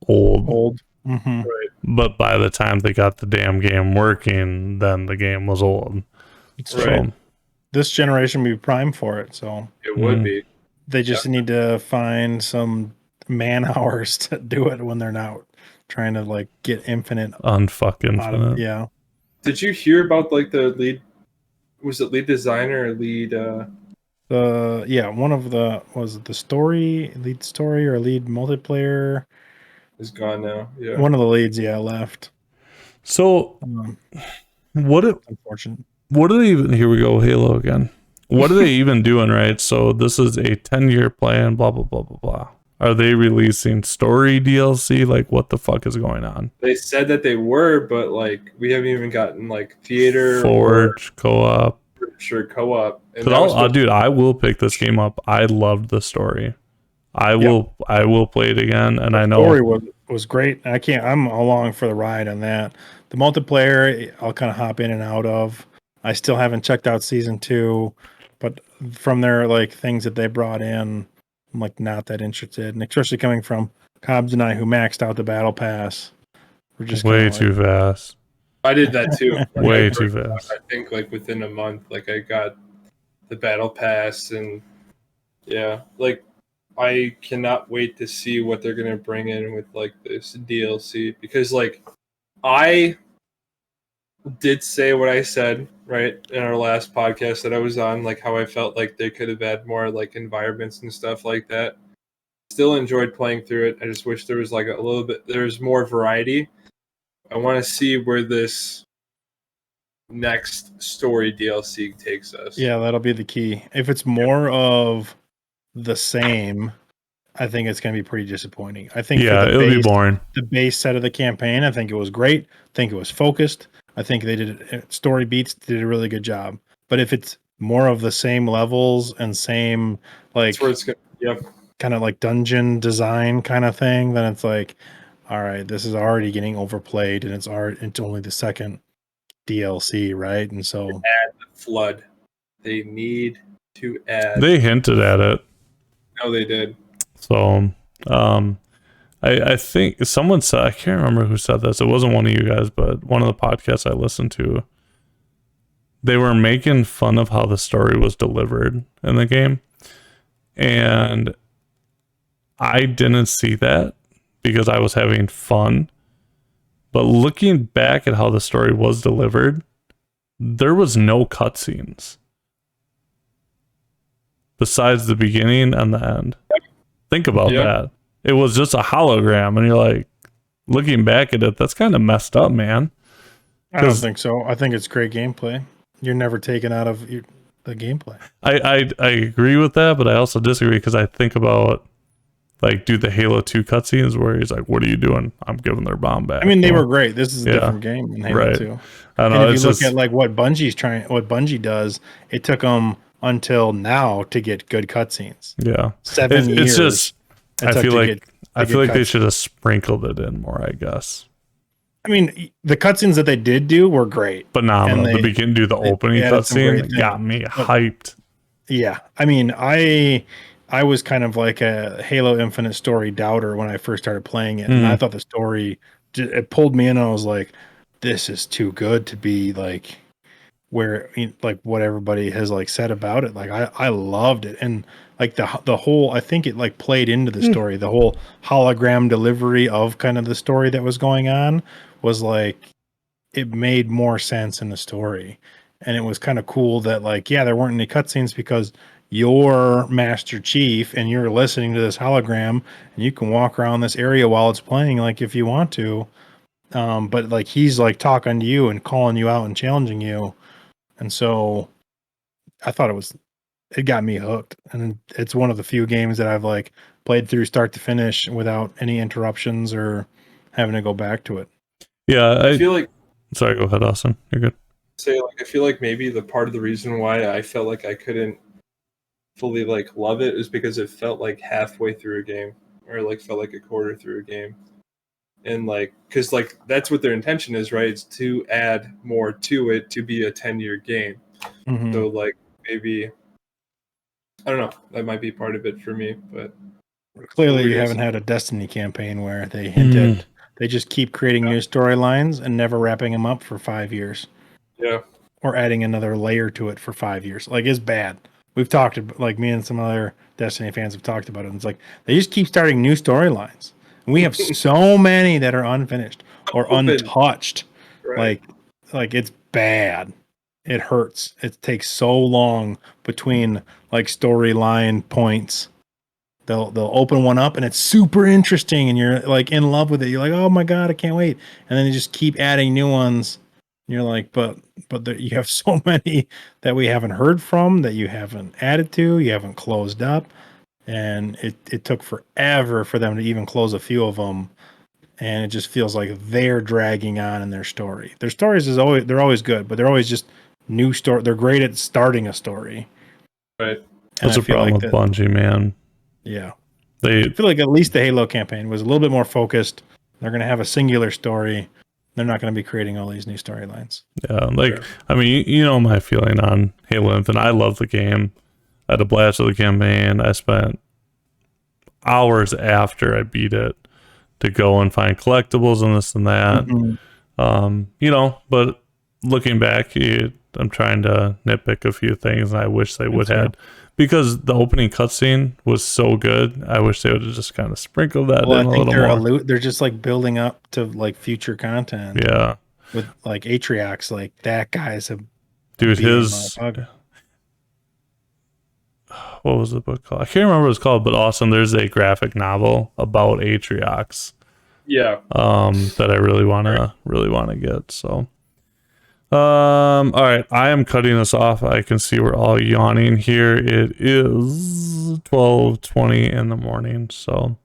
old. Right. But by the time they got the damn game working, then the game was old. So this generation would be prime for it. So it would be. They just need to find some man hours to do it when they're not trying to like get infinite unfucking infinite. Yeah. Did you hear about like the lead designer or lead one of the was it the lead story or lead multiplayer is gone now. Yeah. One of the leads left. So unfortunate. What are they even, here we go, Halo again. What are they even doing, right? So this is a 10-year plan, blah blah blah blah blah. Are they releasing story DLC? Like, what the fuck is going on? They said that they were, but like we haven't even gotten like theater Forge co-op. Sure, co-op. Dude, I will pick this game up. I loved the story. I will play it again, and I know the story was great. I'm along for the ride on that. The multiplayer, I'll kind of hop in and out of. I still haven't checked out season 2, but from their like things that they brought in, I'm like not that interested, and especially coming from Cobbs and I, who maxed out the battle pass. We're just Way kind of too fast. I did that too. Like, Way I too broke it out, fast. I think like within a month, like I got the battle pass, and yeah, like I cannot wait to see what they're gonna bring in with like this DLC, because like I did say what I said right in our last podcast that I was on, like how I felt like they could have had more like environments and stuff like that. Still enjoyed playing through it. I just wish there was like a little bit, there's more variety. I want to see where this next story DLC takes us. yeah, that'll be the key. If it's more of the same, I think it's going to be pretty disappointing. I think for Yeah, it'll be boring. the base set of the campaign, I think it was great. I think it was focused. I think they did story beats did a really good job. But if it's more of the same levels and same like That's where it's going. Yep. kind of like dungeon design kind of thing, then it's like, all right, this is already getting overplayed, and it's only the second DLC, right? And so Add the flood. They need to add. They hinted at it. No, they did. So, I think someone said, I can't remember who said this. It wasn't one of you guys, but one of the podcasts I listened to. They were making fun of how the story was delivered in the game. And I didn't see that because I was having fun. But looking back at how the story was delivered, there was no cutscenes besides the beginning and the end. Think about that. It was just a hologram, and you're like, looking back at it, that's kind of messed up, man. I don't think so. I think it's great gameplay. You're never taken out of the gameplay. I agree with that, but I also disagree because I think about like, do the Halo 2 cutscenes where he's like, "What are you doing?" I'm giving their bomb back. I mean, they were great. This is a different game than Halo 2. I know. And if you look at like what Bungie does, it took them until now to get good cutscenes. Yeah, 7 years. It's just I feel like they should have sprinkled it in more, I guess. I mean, the cutscenes that they did do were great. Phenomenal. The beginning, do the opening cutscene got me hyped. Yeah, I mean, I was kind of like a Halo Infinite story doubter when I first started playing it, and I thought the story it pulled me in. And I was like, "This is too good to be like like what everybody has like said about it." Like I loved it, and like the whole, I think it like played into the story. The whole hologram delivery of kind of the story that was going on was like it made more sense in the story, and it was kind of cool that like there weren't any cutscenes because you're Master Chief and you're listening to this hologram, and you can walk around this area while it's playing like if you want to, but like he's like talking to you and calling you out and challenging you. And so I thought it got me hooked. And it's one of the few games that I've like played through start to finish without any interruptions or having to go back to it. Yeah. I feel like, sorry, go ahead, Austin. You're good. I feel like maybe the part of the reason why I felt like I couldn't fully like love it is because it felt like halfway through a game, or like felt like a quarter through a game. And like, because like that's what their intention is, right? It's to add more to it to be a 10-year game. Mm-hmm. So like maybe, I don't know, that might be part of it for me. But clearly you haven't had a Destiny campaign where they hinted they just keep creating new storylines and never wrapping them up for 5 years. Yeah. Or adding another layer to it for 5 years. Like, it's bad. We've talked about, like, me and some other Destiny fans have talked about it. And it's like they just keep starting new storylines. And we have so many that are unfinished or untouched. Right. Like it's bad. It hurts. It takes so long between like storyline points. They'll open one up and it's super interesting and you're like in love with it. You're like, oh my god, I can't wait. And then they just keep adding new ones. And you're like, but you have so many that we haven't heard from, that you haven't added to, you haven't closed up. And it took forever for them to even close a few of them, and it just feels like they're dragging on in their story. Their stories they're always good, but they're always just new story. They're great at starting a story. Right. That's a problem with Bungie, man. Yeah, I feel like at least the Halo campaign was a little bit more focused. They're going to have a singular story. They're not going to be creating all these new storylines. Yeah, like I mean, you know my feeling on Halo Infinite. I love the game. I had a blast with the campaign. I spent hours after I beat it to go and find collectibles and this and that. You know, but looking back, I'm trying to nitpick a few things, and I wish they would have, because the opening cutscene was so good. I wish they would have just kind of sprinkled that in a little more. They're just like building up to like future content. Yeah, with like Atriox, like that guy's a dude. What was the book called? I can't remember what it's called, but awesome. There's a graphic novel about Atriox. Yeah. That I really wanna get. So all right, I am cutting this off. I can see we're all yawning here. It is 12:20 in the morning, so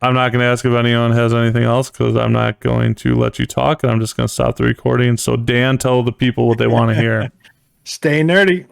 I'm not going to ask if anyone has anything else, because I'm not going to let you talk, and I'm just going to stop the recording. So Dan, tell the people what they want to hear. Stay nerdy.